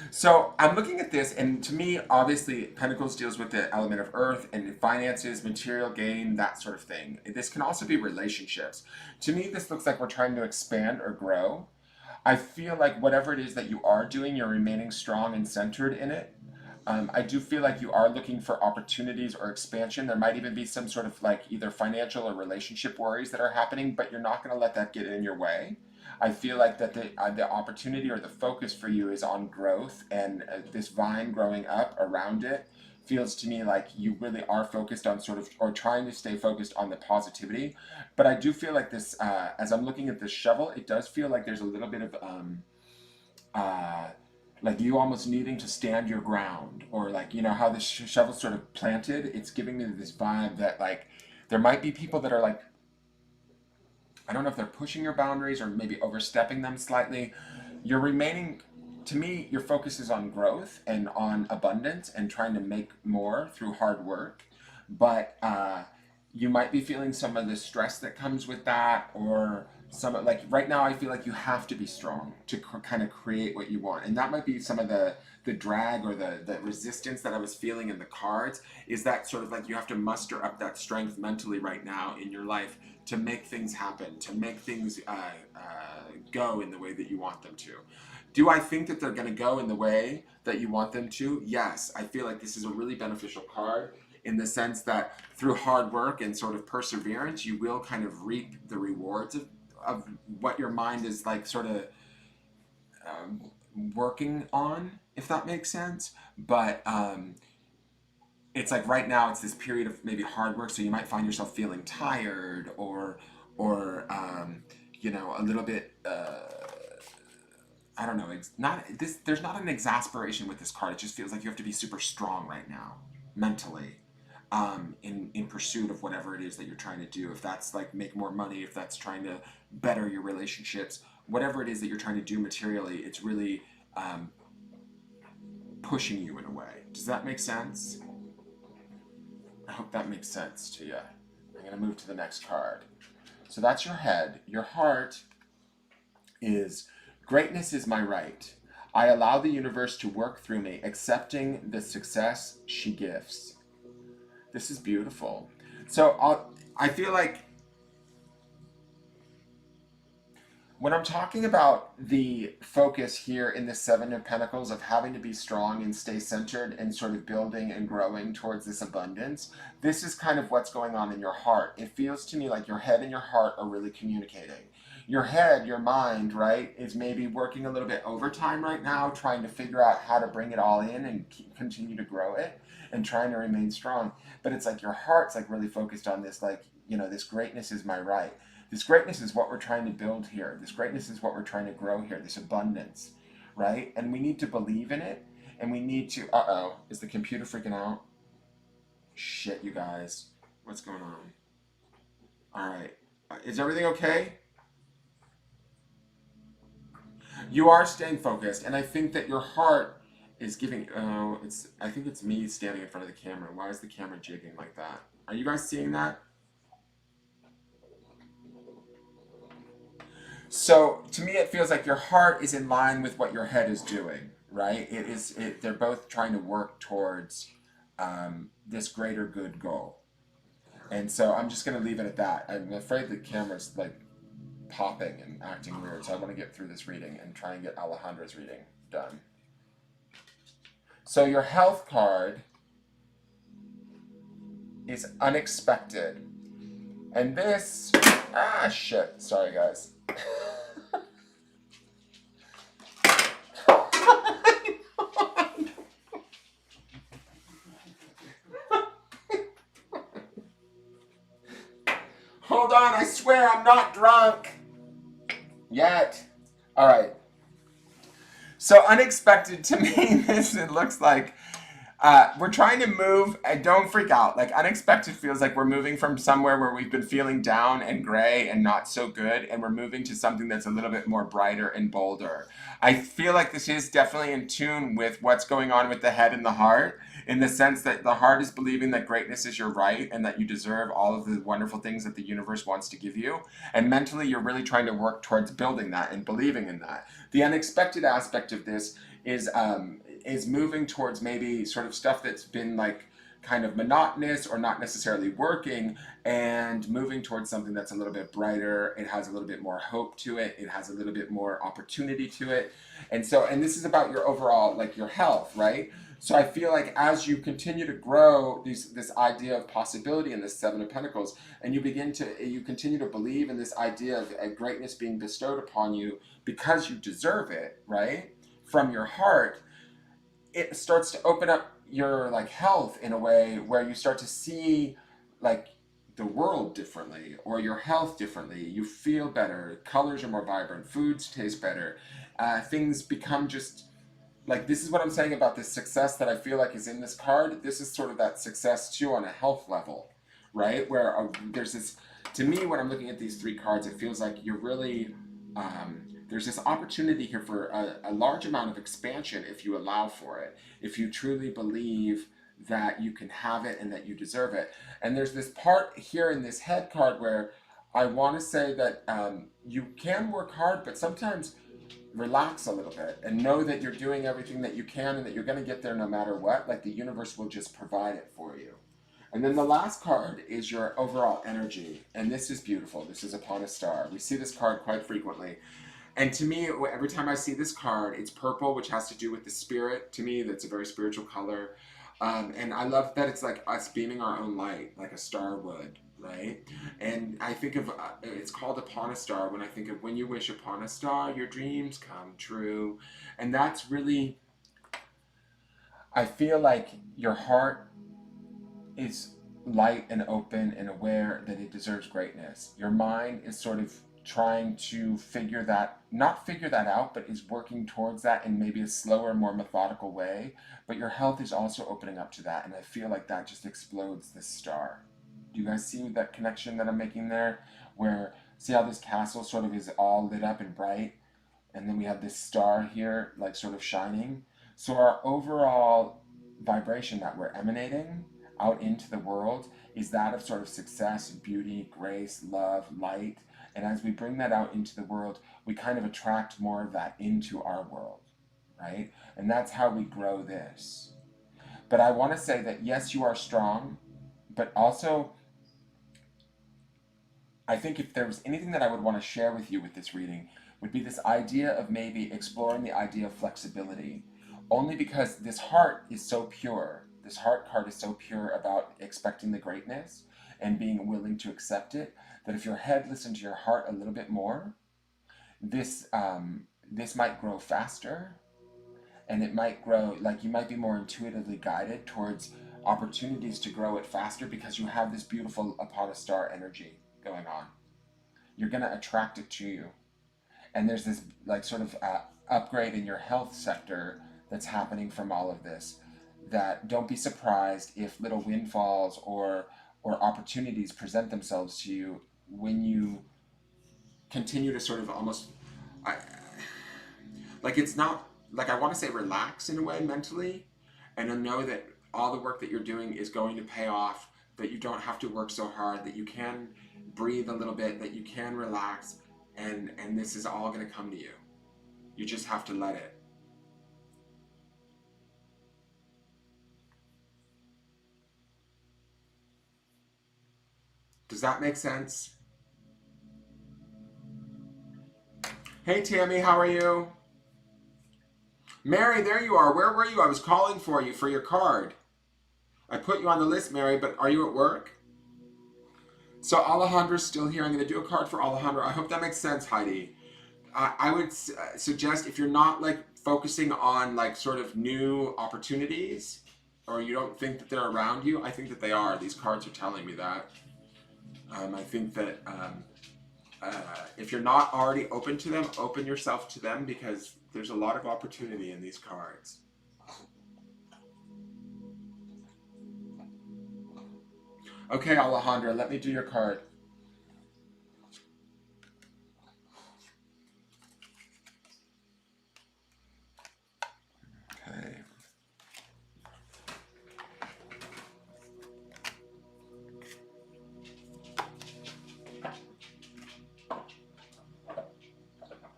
So I'm looking at this, and to me, obviously, Pentacles deals with the element of earth and finances, material gain, that sort of thing. This can also be relationships. To me, this looks like we're trying to expand or grow. I feel like whatever it is that you are doing, you're remaining strong and centered in it. I do feel like you are looking for opportunities or expansion. There might even be some sort of like either financial or relationship worries that are happening, but you're not going to let that get in your way. I feel like that the opportunity or the focus for you is on growth, and this vine growing up around it feels to me like you really are focused on sort of, or trying to stay focused on the positivity. But I do feel like this, as I'm looking at this shovel, it does feel like there's a little bit of, like you almost needing to stand your ground, or like, you know, how this shovel's sort of planted. It's giving me this vibe that like there might be people that are like, I don't know if they're pushing your boundaries or maybe overstepping them slightly. You're remaining, to me, your focus is on growth and on abundance and trying to make more through hard work. But you might be feeling some of the stress that comes with that, or some, like right now I feel like you have to be strong to kind of create what you want. And that might be some of the drag or the resistance that I was feeling in the cards, is that sort of like you have to muster up that strength mentally right now in your life to make things happen, to make things go in the way that you want them to. Do I think that they're going to go in the way that you want them to? Yes. I feel like this is a really beneficial card in the sense that through hard work and sort of perseverance, you will kind of reap the rewards of what your mind is like sort of working on, if that makes sense. But it's like right now it's this period of maybe hard work, so you might find yourself feeling tired or you know, a little bit I don't know, it's not this, there's not an exasperation with this card. It just feels like you have to be super strong right now mentally in pursuit of whatever it is that you're trying to do. If that's like make more money, if that's trying to better your relationships, whatever it is that you're trying to do materially, it's really pushing you in a way. Does that make sense? I hope that makes sense to you. I'm going to move to the next card. So that's your head. Your heart is, greatness is my right. I allow the universe to work through me, accepting the success she gives. This is beautiful. So I feel like when I'm talking about the focus here in the Seven of Pentacles of having to be strong and stay centered and sort of building and growing towards this abundance, this is kind of what's going on in your heart. It feels to me like your head and your heart are really communicating. Your head, your mind, right, is maybe working a little bit overtime right now, trying to figure out how to bring it all in and continue to grow it and trying to remain strong. But it's like your heart's like really focused on this, like, you know, this greatness is my right. This greatness is what we're trying to build here. This greatness is what we're trying to grow here, this abundance, right? And we need to believe in it, and we need to, uh-oh, is the computer freaking out? Shit, you guys. What's going on? All right. Is everything okay? You are staying focused, and I think that your heart is giving, I think it's me standing in front of the camera. Why is the camera jigging like that? Are you guys seeing that? So to me, it feels like your heart is in line with what your head is doing, right? They're both trying to work towards this greater good goal. And so I'm just going to leave it at that. I'm afraid the camera's like popping and acting weird. So I want to get through this reading and try and get Alejandra's reading done. So your health card is unexpected. And this, shit. Sorry, guys. Hold on, I swear I'm not drunk yet. All right. So unexpected to me, it looks like we're trying to move, don't freak out. Like unexpected feels like we're moving from somewhere where we've been feeling down and gray and not so good, and we're moving to something that's a little bit more brighter and bolder. I feel like this is definitely in tune with what's going on with the head and the heart, in the sense that the heart is believing that greatness is your right and that you deserve all of the wonderful things that the universe wants to give you. And mentally, you're really trying to work towards building that and believing in that. The unexpected aspect of this is moving towards maybe sort of stuff that's been like kind of monotonous or not necessarily working, and moving towards something that's a little bit brighter. It has a little bit more hope to it. It has a little bit more opportunity to it. And this is about your overall, like your health, right? So I feel like as you continue to grow this idea of possibility in this Seven of Pentacles, and you continue to believe in this idea of greatness being bestowed upon you because you deserve it, right? From your heart, it starts to open up your like health in a way where you start to see like the world differently or your health differently. You feel better. Colors are more vibrant. Foods taste better. Things become just like, this is what I'm saying about this success that I feel like is in this card. This is sort of that success too on a health level, right? Where there's this, to me, when I'm looking at these three cards, it feels like you're really, there's this opportunity here for a large amount of expansion if you allow for it, if you truly believe that you can have it and that you deserve it. And there's this part here in this head card where I want to say that you can work hard, but sometimes relax a little bit and know that you're doing everything that you can and that you're going to get there no matter what. Like the universe will just provide it for you. And then the last card is your overall energy. And this is beautiful. This is Upon a Star. We see this card quite frequently. And to me, every time I see this card, it's purple, which has to do with the spirit. To me, that's a very spiritual color. And I love that it's like us beaming our own light, like a star would, right? And I think of, it's called Upon a Star. When I think of when you wish upon a star, your dreams come true. And that's really, I feel like your heart is light and open and aware that it deserves greatness. Your mind is sort of trying to not figure that out, but is working towards that in maybe a slower, more methodical way. But your health is also opening up to that, and I feel like that just explodes this star. Do you guys see that connection that I'm making there? Where, see how this castle sort of is all lit up and bright, and then we have this star here, like sort of shining? So our overall vibration that we're emanating out into the world is that of sort of success, beauty, grace, love, light. And as we bring that out into the world, we kind of attract more of that into our world, right? And that's how we grow this. But I want to say that yes, you are strong, but also I think if there was anything that I would want to share with you with this reading, would be this idea of maybe exploring the idea of flexibility. Only because this heart is so pure, this heart card is so pure about expecting the greatness and being willing to accept it, that if your head listened to your heart a little bit more, this might grow faster, and it might grow, like you might be more intuitively guided towards opportunities to grow it faster because you have this beautiful upon star energy going on. You're going to attract it to you. And there's this like sort of upgrade in your health sector that's happening from all of this, that don't be surprised if little windfalls or opportunities present themselves to you when you continue to sort of almost I, like it's not like I want to say relax in a way mentally, and to know that all the work that you're doing is going to pay off, that you don't have to work so hard, that you can breathe a little bit, that you can relax, and this is all going to come to you. You just have to let it. Does that make sense? Hey Tammy, how are you? Mary, there you are. Where were you? I was calling for you for your card. I put you on the list, Mary, but are you at work? So Alejandra's still here. I'm going to do a card for Alejandra. I hope that makes sense, Heidi. I would suggest if you're not like focusing on like sort of new opportunities, or you don't think that they're around you, I think that they are. These cards are telling me that. I think that if you're not already open to them, open yourself to them, because there's a lot of opportunity in these cards. Okay, Alejandra, let me do your card. Okay.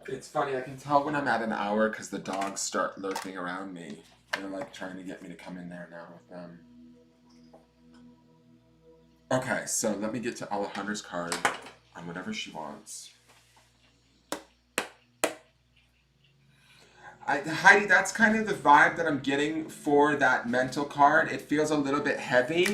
It's funny, I can tell when I'm at an hour because the dogs start lurking around me. They're like trying to get me to come in there now with them. Okay, so let me get to Alejandra's card on whatever she wants. Heidi, that's kind of the vibe that I'm getting for that mental card. It feels a little bit heavy.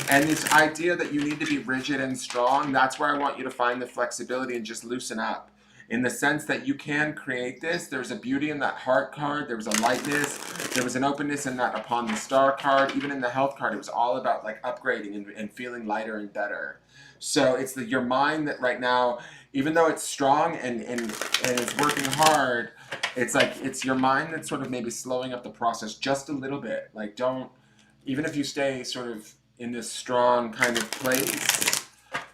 And this idea that you need to be rigid and strong, that's where I want you to find the flexibility and just loosen up. In the sense that you can create this. There's a beauty in that heart card. There was a lightness. There was an openness in that upon the star card. Even in the health card, it was all about like upgrading and feeling lighter and better. So it's your mind that right now, even though it's strong and it's working hard, it's like it's your mind that's sort of maybe slowing up the process just a little bit. Like don't, even if you stay sort of in this strong kind of place,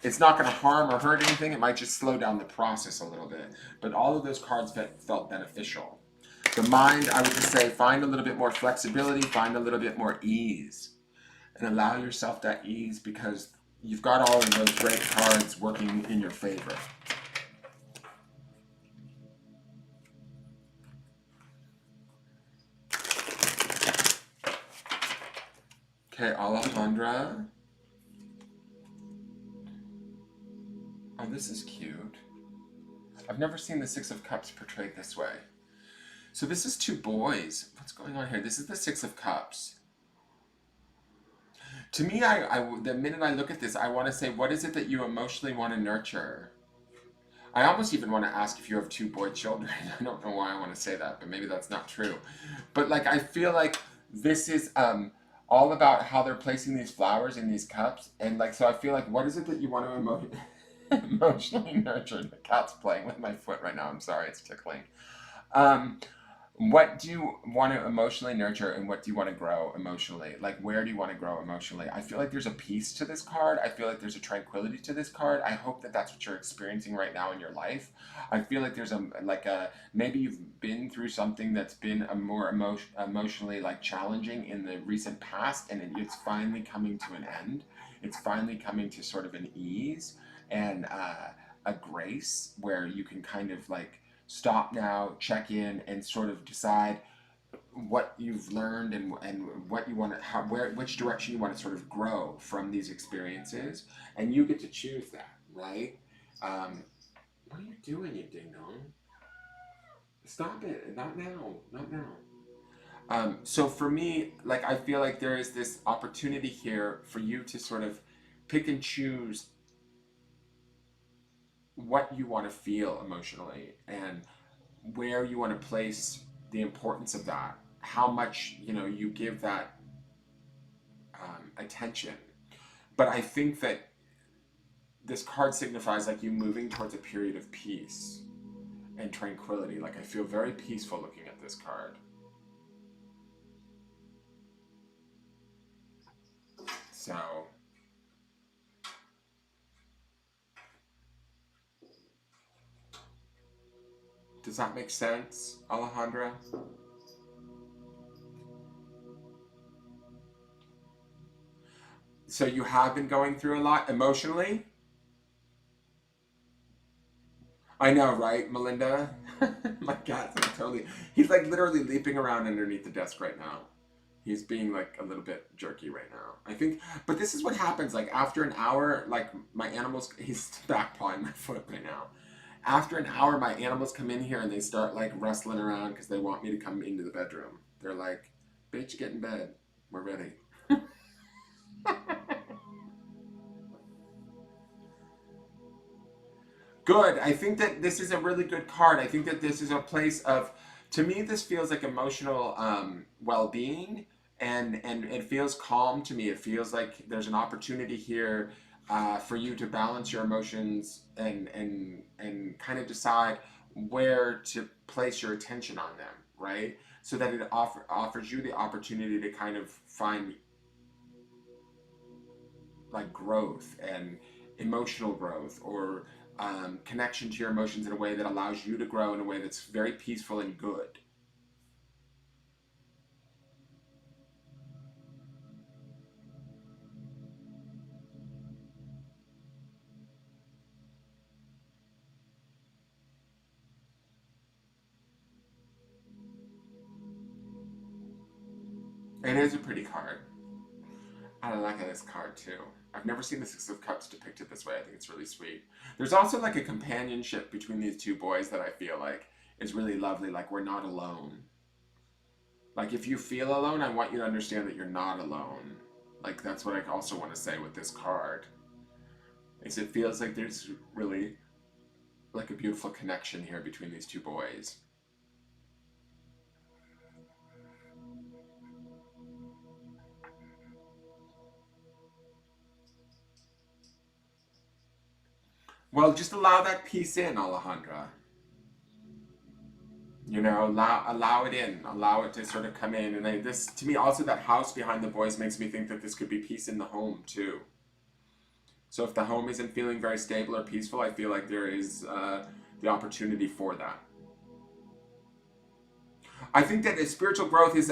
it's not going to harm or hurt anything. It might just slow down the process a little bit. But all of those cards felt beneficial. The mind, I would just say, find a little bit more flexibility, find a little bit more ease, and allow yourself that ease, because you've got all of those great cards working in your favor. Okay, Alejandra. Oh, this is cute. I've never seen the Six of Cups portrayed this way. So this is two boys. What's going on here? This is the Six of Cups. To me, the minute I look at this, I want to say, what is it that you emotionally want to nurture? I almost even want to ask if you have two boy children. I don't know why I want to say that, but maybe that's not true. But like, I feel like this is all about how they're placing these flowers in these cups. And like, so I feel like, what is it that you want to emotionally nurture? The cat's playing with my foot right now. I'm sorry, it's tickling. What do you want to emotionally nurture and what do you want to grow emotionally? Like, where do you want to grow emotionally? I feel like there's a peace to this card. I feel like there's a tranquility to this card. I hope that that's what you're experiencing right now in your life. I feel like there's maybe you've been through something that's been a more emotionally like challenging in the recent past, and it's finally coming to an end. It's finally coming to sort of an ease and a grace where you can kind of like stop now, check in, and sort of decide what you've learned and what you want to which direction you want to sort of grow from these experiences, and you get to choose that, right? Um, what are you doing, you ding dong? Stop it! Not now! Not now! So for me, like I feel like there is this opportunity here for you to sort of pick and choose what you want to feel emotionally and where you want to place the importance of that, how much you give that attention. But I think that this card signifies like you moving towards a period of peace and tranquility. Like I feel very peaceful looking at this card. So does that make sense, Alejandra? So you have been going through a lot emotionally? I know, right, Melinda? My cat's like totally. He's like literally leaping around underneath the desk right now. He's being like a little bit jerky right now. I think, but this is what happens. Like after an hour, like my animals, he's back pawing my foot right now. After an hour, my animals come in here and they start like wrestling around because they want me to come into the bedroom. They're like, "Bitch, get in bed. We're ready." Good. I think that this is a really good card. I think that this is a place of, to me, this feels like emotional well-being, and it feels calm to me. It feels like there's an opportunity here for you to balance your emotions and kind of decide where to place your attention on them, right? So that it offers you the opportunity to kind of find like growth and emotional growth or connection to your emotions in a way that allows you to grow in a way that's very peaceful and good. It is a pretty card. I like this card too. I've never seen the Six of Cups depicted this way. I think it's really sweet. There's also like a companionship between these two boys that I feel like is really lovely. Like we're not alone. Like if you feel alone, I want you to understand that you're not alone. Like that's what I also want to say with this card. Is it feels like there's really like a beautiful connection here between these two boys. Well, just allow that piece in, Alejandra. Allow it in, allow it to sort of come in. And this, to me, also that house behind the boys makes me think that this could be peace in the home too. So if the home isn't feeling very stable or peaceful, I feel like there is the opportunity for that. I think that spiritual growth is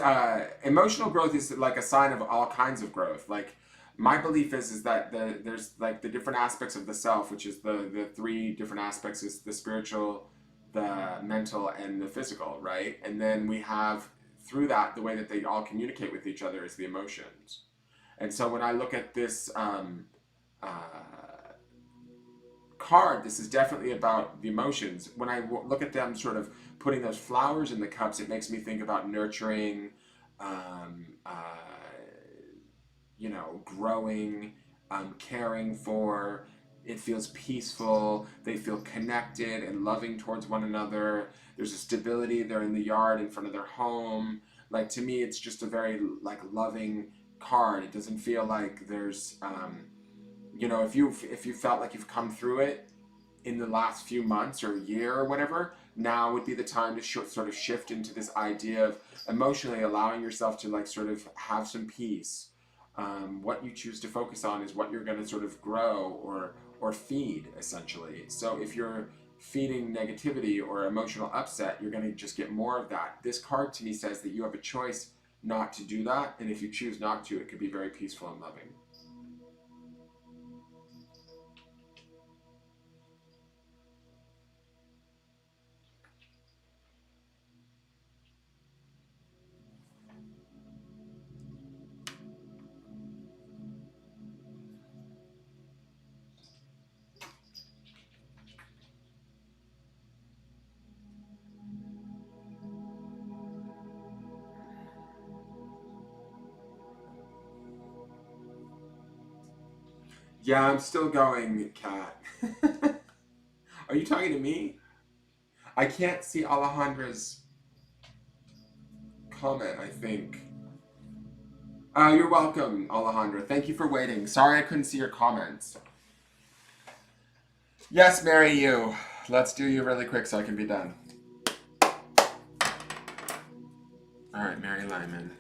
emotional growth is like a sign of all kinds of growth. Like my belief is that there's like the different aspects of the self, which is the three different aspects is the spiritual, the mental, and the physical, right? And then we have through that the way that they all communicate with each other is the emotions. And so when I look at this uh, card, this is definitely about the emotions. When I look at them sort of putting those flowers in the cups, it makes me think about nurturing, um, uh, growing, caring for. It feels peaceful. They feel connected and loving towards one another. There's a stability. They're in the yard in front of their home. Like to me, it's just a very like loving card. It doesn't feel like there's if you felt like you've come through it in the last few months or a year or whatever, now would be the time to sort of shift into this idea of emotionally allowing yourself to like sort of have some peace. What you choose to focus on is what you're going to sort of grow or feed, essentially. So if you're feeding negativity or emotional upset, you're going to just get more of that. This card to me says that you have a choice not to do that, and if you choose not to, it could be very peaceful and loving. Yeah, I'm still going, Kat. Are you talking to me? I can't see Alejandra's comment, I think. You're welcome, Alejandra. Thank you for waiting. Sorry I couldn't see your comments. Yes, Mary, you. Let's do you really quick so I can be done. All right, Mary Lyman.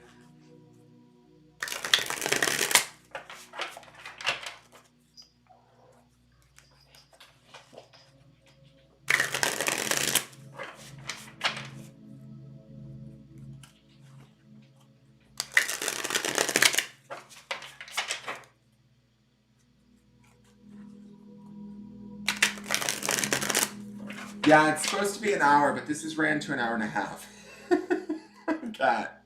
Yeah, it's supposed to be an hour, but this has ran to an hour and a half. Cat.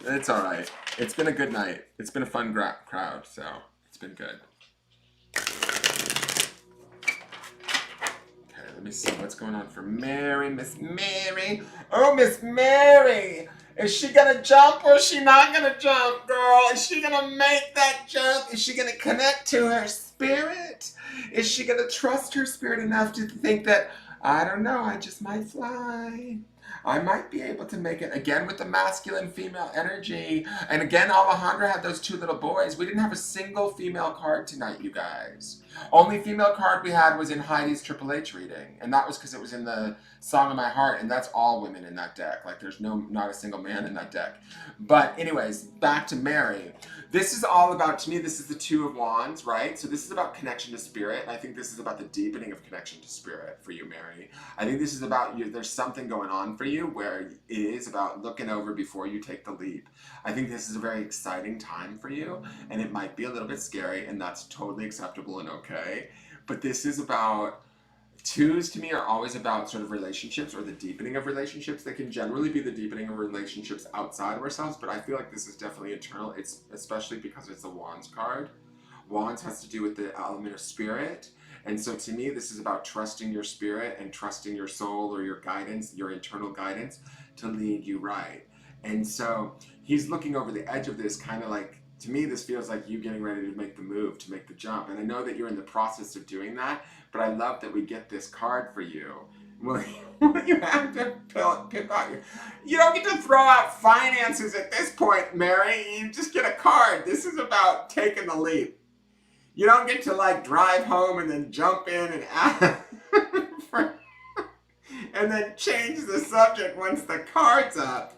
It's all right. It's been a good night. It's been a fun crowd, so it's been good. Okay, let me see what's going on for Mary. Miss Mary. Oh, Miss Mary. Is she gonna jump or is she not gonna jump, girl? Is she gonna make that jump? Is she gonna connect to her spirit? Is she gonna trust her spirit enough to think that, I don't know, I just might fly? I might be able to make it again with the masculine female energy. And again, Alejandra had those two little boys. We didn't have a single female card tonight, you guys. Only female card we had was in Heidi's Triple H reading. And that was because it was in the Song of My Heart. And that's all women in that deck. Like there's not a single man in that deck. But anyways, back to Mary. This is all about, to me, this is the Two of Wands, right? So this is about connection to spirit. And I think this is about the deepening of connection to spirit for you, Mary. I think this is about you. There's something going on for you where it is about looking over before you take the leap. I think this is a very exciting time for you, and it might be a little bit scary, and that's totally acceptable and okay. But this is about, twos to me are always about sort of relationships or the deepening of relationships. They can generally be the deepening of relationships outside of ourselves, but I feel like this is definitely internal. It's especially because it's the Wands card. Wands has to do with the element of spirit. And so to me, this is about trusting your spirit and trusting your soul or your guidance, your internal guidance to lead you right. And so he's looking over the edge of this, kind of like, to me, this feels like you getting ready to make the move, to make the jump. And I know that you're in the process of doing that, but I love that we get this card for you. Well, you have to pick out your... You don't get to throw out finances at this point, Mary. You just get a card. This is about taking the leap. You don't get to like drive home and then jump in and ask and then change the subject once the card's up.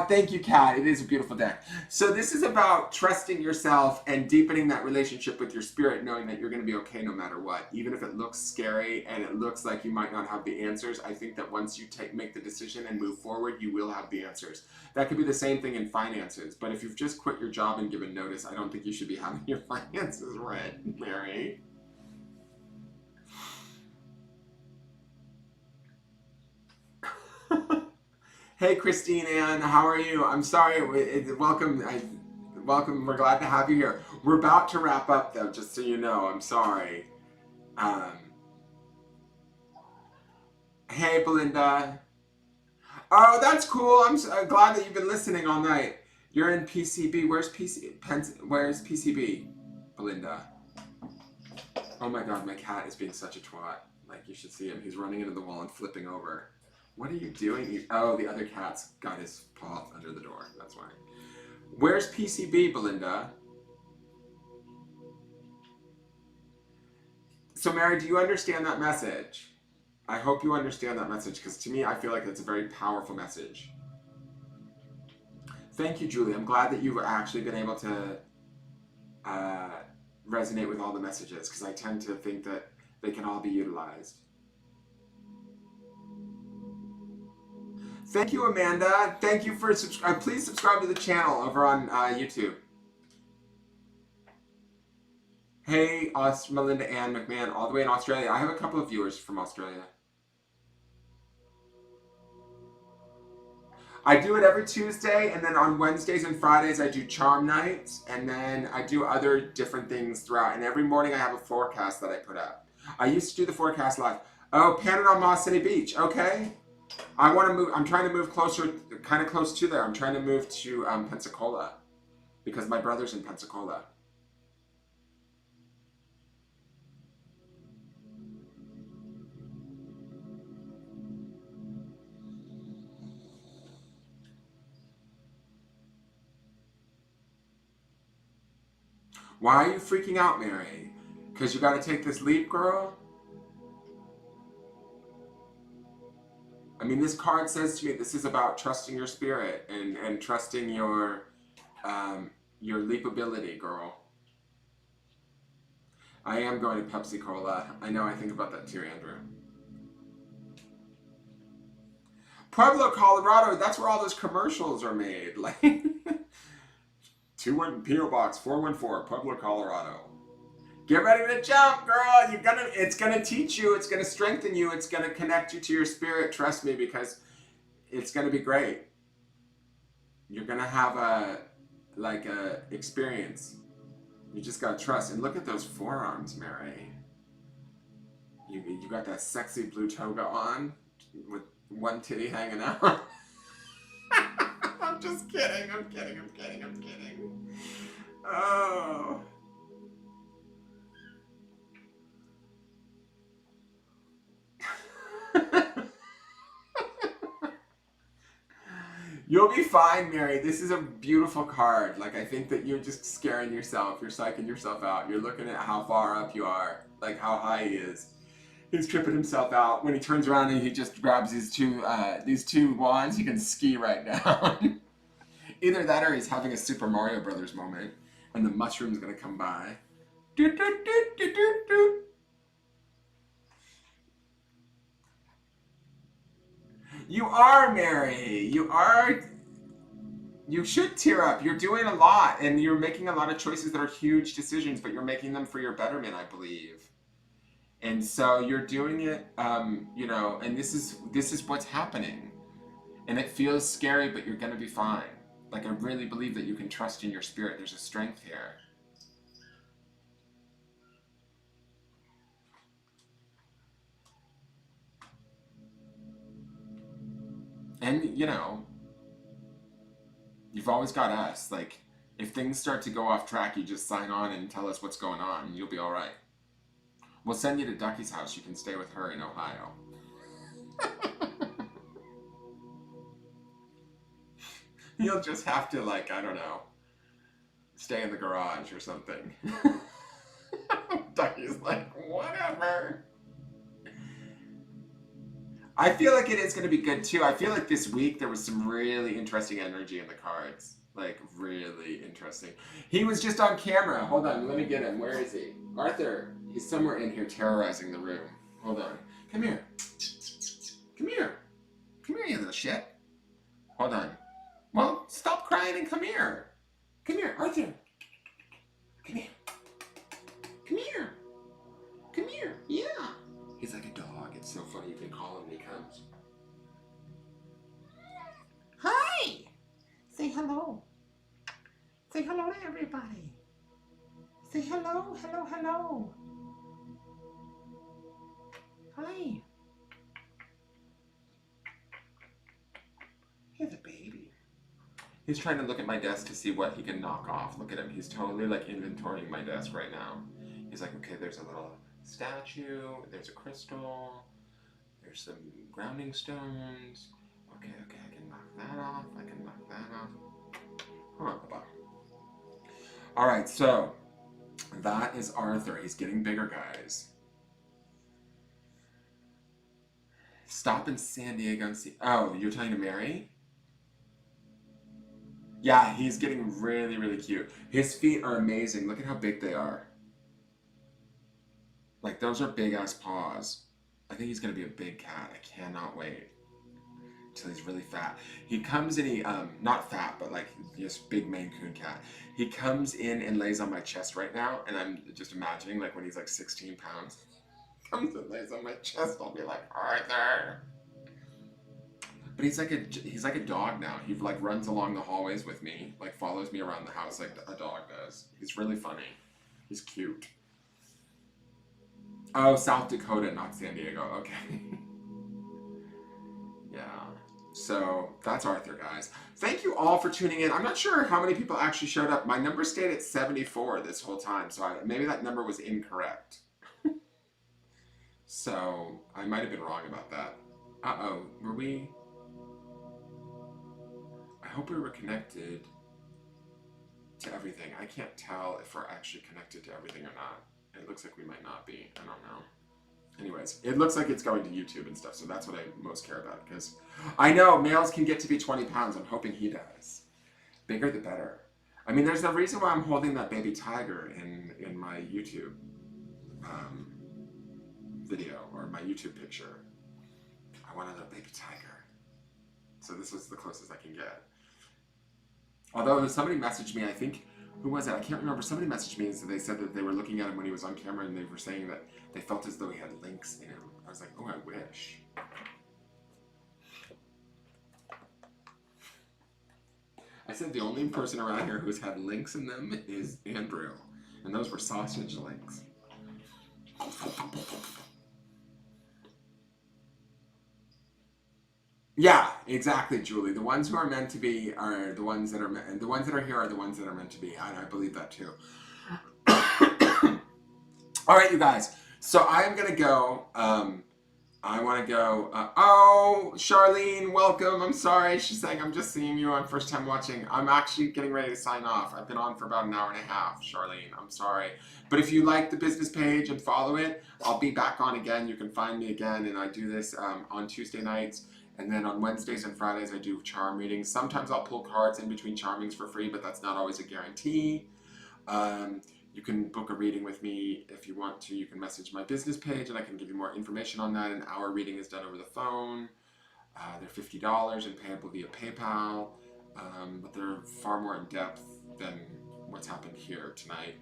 Thank you, Kat. It is a beautiful deck. So this is about trusting yourself and deepening that relationship with your spirit, knowing that you're going to be okay no matter what. Even if it looks scary and it looks like you might not have the answers, I think that once you make the decision and move forward, you will have the answers. That could be the same thing in finances. But if you've just quit your job and given notice, I don't think you should be having your finances read, Mary. Hey, Christine Ann, how are you? I'm sorry. Welcome. Welcome. We're glad to have you here. We're about to wrap up, though, just so you know. I'm sorry. Hey, Belinda. Oh, that's cool. I'm glad that you've been listening all night. You're in PCB. Where's PCB, Belinda? Oh my God, my cat is being such a twat. Like, you should see him. He's running into the wall and flipping over. What are you doing? Oh, the other cat's got his paw under the door. That's why. Where's PCB, Belinda? So Mary, do you understand that message? I hope you understand that message, because to me, I feel like it's a very powerful message. Thank you, Julie. I'm glad that you've actually been able to resonate with all the messages, because I tend to think that they can all be utilized. Thank you, Amanda. Thank you for please subscribe to the channel over on YouTube. Hey, Melinda Ann McMahon, all the way in Australia. I have a couple of viewers from Australia. I do it every Tuesday, and then on Wednesdays and Fridays I do charm nights, and then I do other different things throughout. And every morning I have a forecast that I put up. I used to do the forecast live. Oh, Panama Moss City Beach. Okay. I want to move. I'm trying to move closer, kind of close to there. I'm trying to move to Pensacola, because my brother's in Pensacola. Why are you freaking out, Mary? Because you got to take this leap, girl? I mean, this card says to me this is about trusting your spirit and trusting your leapability, girl. I am going to Pepsi Cola. I know, I think about that too, Andrew. Pueblo, Colorado, that's where all those commercials are made. Like, 21 P.O. Box 414, Pueblo, Colorado. Get ready to jump, girl. It's gonna teach you. It's gonna strengthen you. It's gonna connect you to your spirit. Trust me, because it's gonna be great. You're gonna have a experience. You just gotta trust. And look at those forearms, Mary. You got that sexy blue toga on with one titty hanging out. I'm just kidding. I'm kidding. Oh. You'll be fine, Mary. This is a beautiful card. Like, I think that you're just scaring yourself. You're psyching yourself out. You're looking at how far up you are, like how high he is. He's tripping himself out. When he turns around and he just grabs these two wands, he can ski right down. Either that or he's having a Super Mario Brothers moment, and the mushroom's gonna come by. Doot, doot, doot, doot, doot, doot. You are, Mary. You are. You should tear up. You're doing a lot, and you're making a lot of choices that are huge decisions, but you're making them for your betterment, I believe. And so you're doing it, and this is what's happening. And it feels scary, but you're gonna be fine. Like, I really believe that you can trust in your spirit. There's a strength here. And, you've always got us. Like, if things start to go off track, you just sign on and tell us what's going on, and you'll be all right. We'll send you to Ducky's house. You can stay with her in Ohio. You'll just have to, I don't know, stay in the garage or something. Ducky's like, whatever. I feel like it is going to be good too. I feel like this week there was some really interesting energy in the cards. Like, really interesting. He was just on camera. Hold on, let me get him. Where is he? Arthur. He's somewhere in here terrorizing the room. Hold on. Come here. Come here. Come here, you little shit. Hold on. Well, stop crying and come here. Come here, Arthur. Come here. Come here. Come here. Yeah. He's like a dog. It's so funny. You can call him when he comes. Hi. Say hello. Say hello to everybody. Say hello, hello, hello. Hi. He's a baby. He's trying to look at my desk to see what he can knock off. Look at him. He's totally inventorying my desk right now. He's like, okay, there's a little statue, there's a crystal, there's some grounding stones. Okay, I can knock that off. Hold on, Papa. All right, so that is Arthur. He's getting bigger, guys. Stop in San Diego and see. Oh, you're talking to Mary? Yeah, he's getting really, really cute. His feet are amazing. Look at how big they are. Like, those are big ass paws. I think he's gonna be a big cat. I cannot wait till he's really fat. He comes in, not fat, but like just big Maine Coon cat. He comes in and lays on my chest right now, and I'm just imagining like when he's like 16 pounds. Comes and lays on my chest, I'll be like, Arthur. But he's like a dog now. He like runs along the hallways with me, like follows me around the house like a dog does. He's really funny. He's cute. Oh, South Dakota, not San Diego. Okay. Yeah. So that's Arthur, guys. Thank you all for tuning in. I'm not sure how many people actually showed up. My number stayed at 74 this whole time, so maybe that number was incorrect. So I might have been wrong about that. Uh-oh, were we? I hope we were connected to everything. I can't tell if we're actually connected to everything or not. It looks like we might not be. I don't know. Anyways, it looks like it's going to YouTube and stuff, so that's what I most care about. Because I know males can get to be 20 pounds. I'm hoping he does. Bigger the better. I mean, there's no reason why I'm holding that baby tiger in my YouTube video or my YouTube picture. I want a little baby tiger. So this was the closest I can get. Although somebody messaged me, I think, who was it? I can't remember. Somebody messaged me and so they said that they were looking at him when he was on camera and they were saying that they felt as though he had links in him. I was like, oh, I wish. I said the only person around here who's had links in them is Andrew. And those were sausage links. Yeah, exactly, Julie. The ones who are meant to be are the ones that are meant, the ones that are here are the ones that are meant to be. I believe that too. All right, you guys. So I am gonna go. I want to go. Oh, Charlene, welcome. I'm sorry. She's saying I'm just seeing you on first time watching. I'm actually getting ready to sign off. I've been on for about an hour and a half, Charlene. I'm sorry. But if you like the business page and follow it, I'll be back on again. You can find me again, and I do this on Tuesday nights. And then on Wednesdays and Fridays, I do charm readings. Sometimes I'll pull cards in between charmings for free, but that's not always a guarantee. You can book a reading with me if you want to. You can message my business page and I can give you more information on that. An hour reading is done over the phone. They're $50 and payable via PayPal, but they're far more in depth than what's happened here tonight.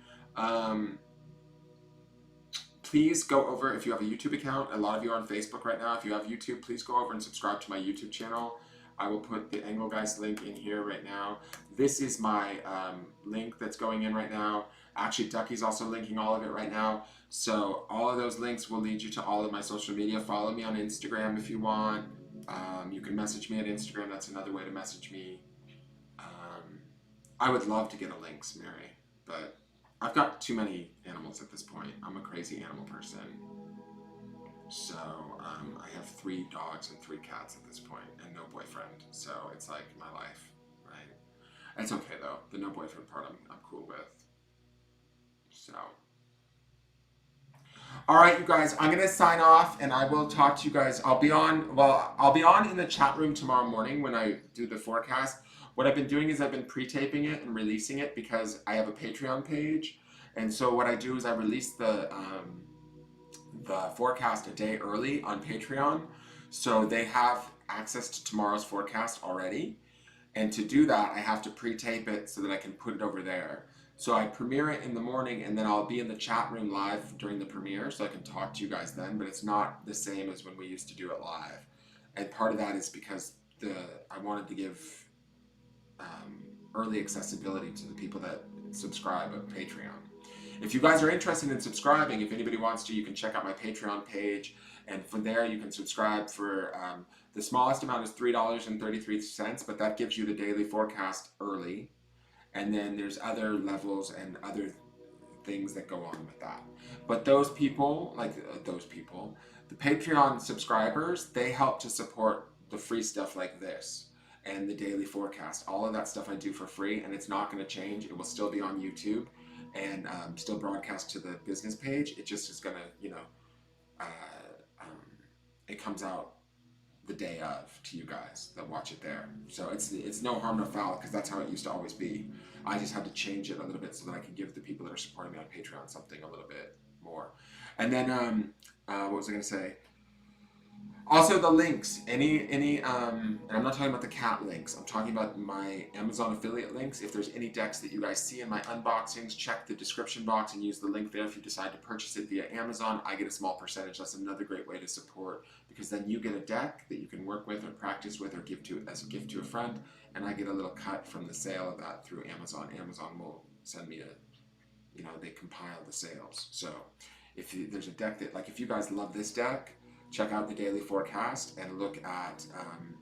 Please go over, if you have a YouTube account, a lot of you are on Facebook right now. If you have YouTube, please go over and subscribe to my YouTube channel. I will put the Engelgeist link in here right now. This is my link that's going in right now. Actually, Ducky's also linking all of it right now. So all of those links will lead you to all of my social media. Follow me on Instagram if you want. You can message me at Instagram. That's another way to message me. I would love to get a links, Mary, but I've got too many animals at this point. I'm a crazy animal person. So I have 3 dogs and 3 cats at this point and no boyfriend. So it's like my life, right? It's okay though. The no boyfriend part I'm cool with. So. All right, you guys, I'm going to sign off and I will talk to you guys. I'll be on in the chat room tomorrow morning when I do the forecast. What I've been doing is I've been pre-taping it and releasing it because I have a Patreon page. And so what I do is I release the forecast a day early on Patreon. So they have access to tomorrow's forecast already. And to do that, I have to pre-tape it so that I can put it over there. So I premiere it in the morning and then I'll be in the chat room live during the premiere so I can talk to you guys then, but it's not the same as when we used to do it live. And part of that is because I wanted to give early accessibility to the people that subscribe on Patreon. If you guys are interested in subscribing, if anybody wants to, you can check out my Patreon page. And from there, you can subscribe for, the smallest amount is $3.33, but that gives you the daily forecast early. And then there's other levels and other things that go on with that. But those people, the Patreon subscribers, they help to support the free stuff like this and the daily forecast. All of that stuff I do for free, and it's not going to change. It will still be on YouTube and still broadcast to the business page. It just is going to, it comes out the day of to you guys that watch it there. So it's no harm, no foul, because that's how it used to always be. I just had to change it a little bit so that I could give the people that are supporting me on Patreon something a little bit more. And then, what was I going to say? Also, the links, and I'm not talking about the cat links. I'm talking about my Amazon affiliate links. If there's any decks that you guys see in my unboxings, check the description box and use the link there. If you decide to purchase it via Amazon, I get a small percentage. That's another great way to support, because then you get a deck that you can work with or practice with or give to as a gift to a friend, and I get a little cut from the sale of that through Amazon. Amazon will send me they compile the sales. So if there's a deck that, like, if you guys love this deck, check out the daily forecast and look at,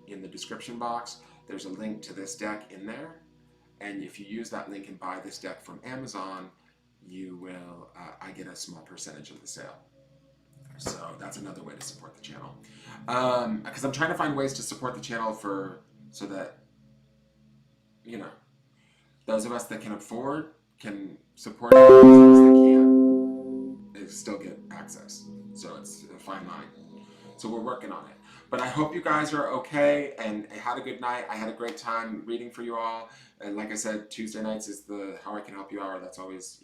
in the description box, there's a link to this deck in there. And if you use that link and buy this deck from Amazon, you will, I get a small percentage of the sale. So that's another way to support the channel. Because I'm trying to find ways to support the channel so that, those of us that can afford can support it, and those of us that can't still get access. So it's a fine line. So we're working on it. But I hope you guys are okay and had a good night. I had a great time reading for you all. And like I said, Tuesday nights is the How I Can Help You hour. That's always,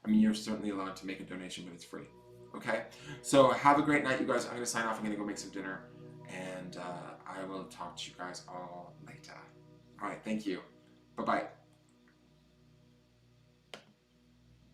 you're certainly allowed to make a donation, but it's free. Okay? So have a great night, you guys. I'm going to sign off. I'm going to go make some dinner. And I will talk to you guys all later. All right. Thank you. Bye-bye.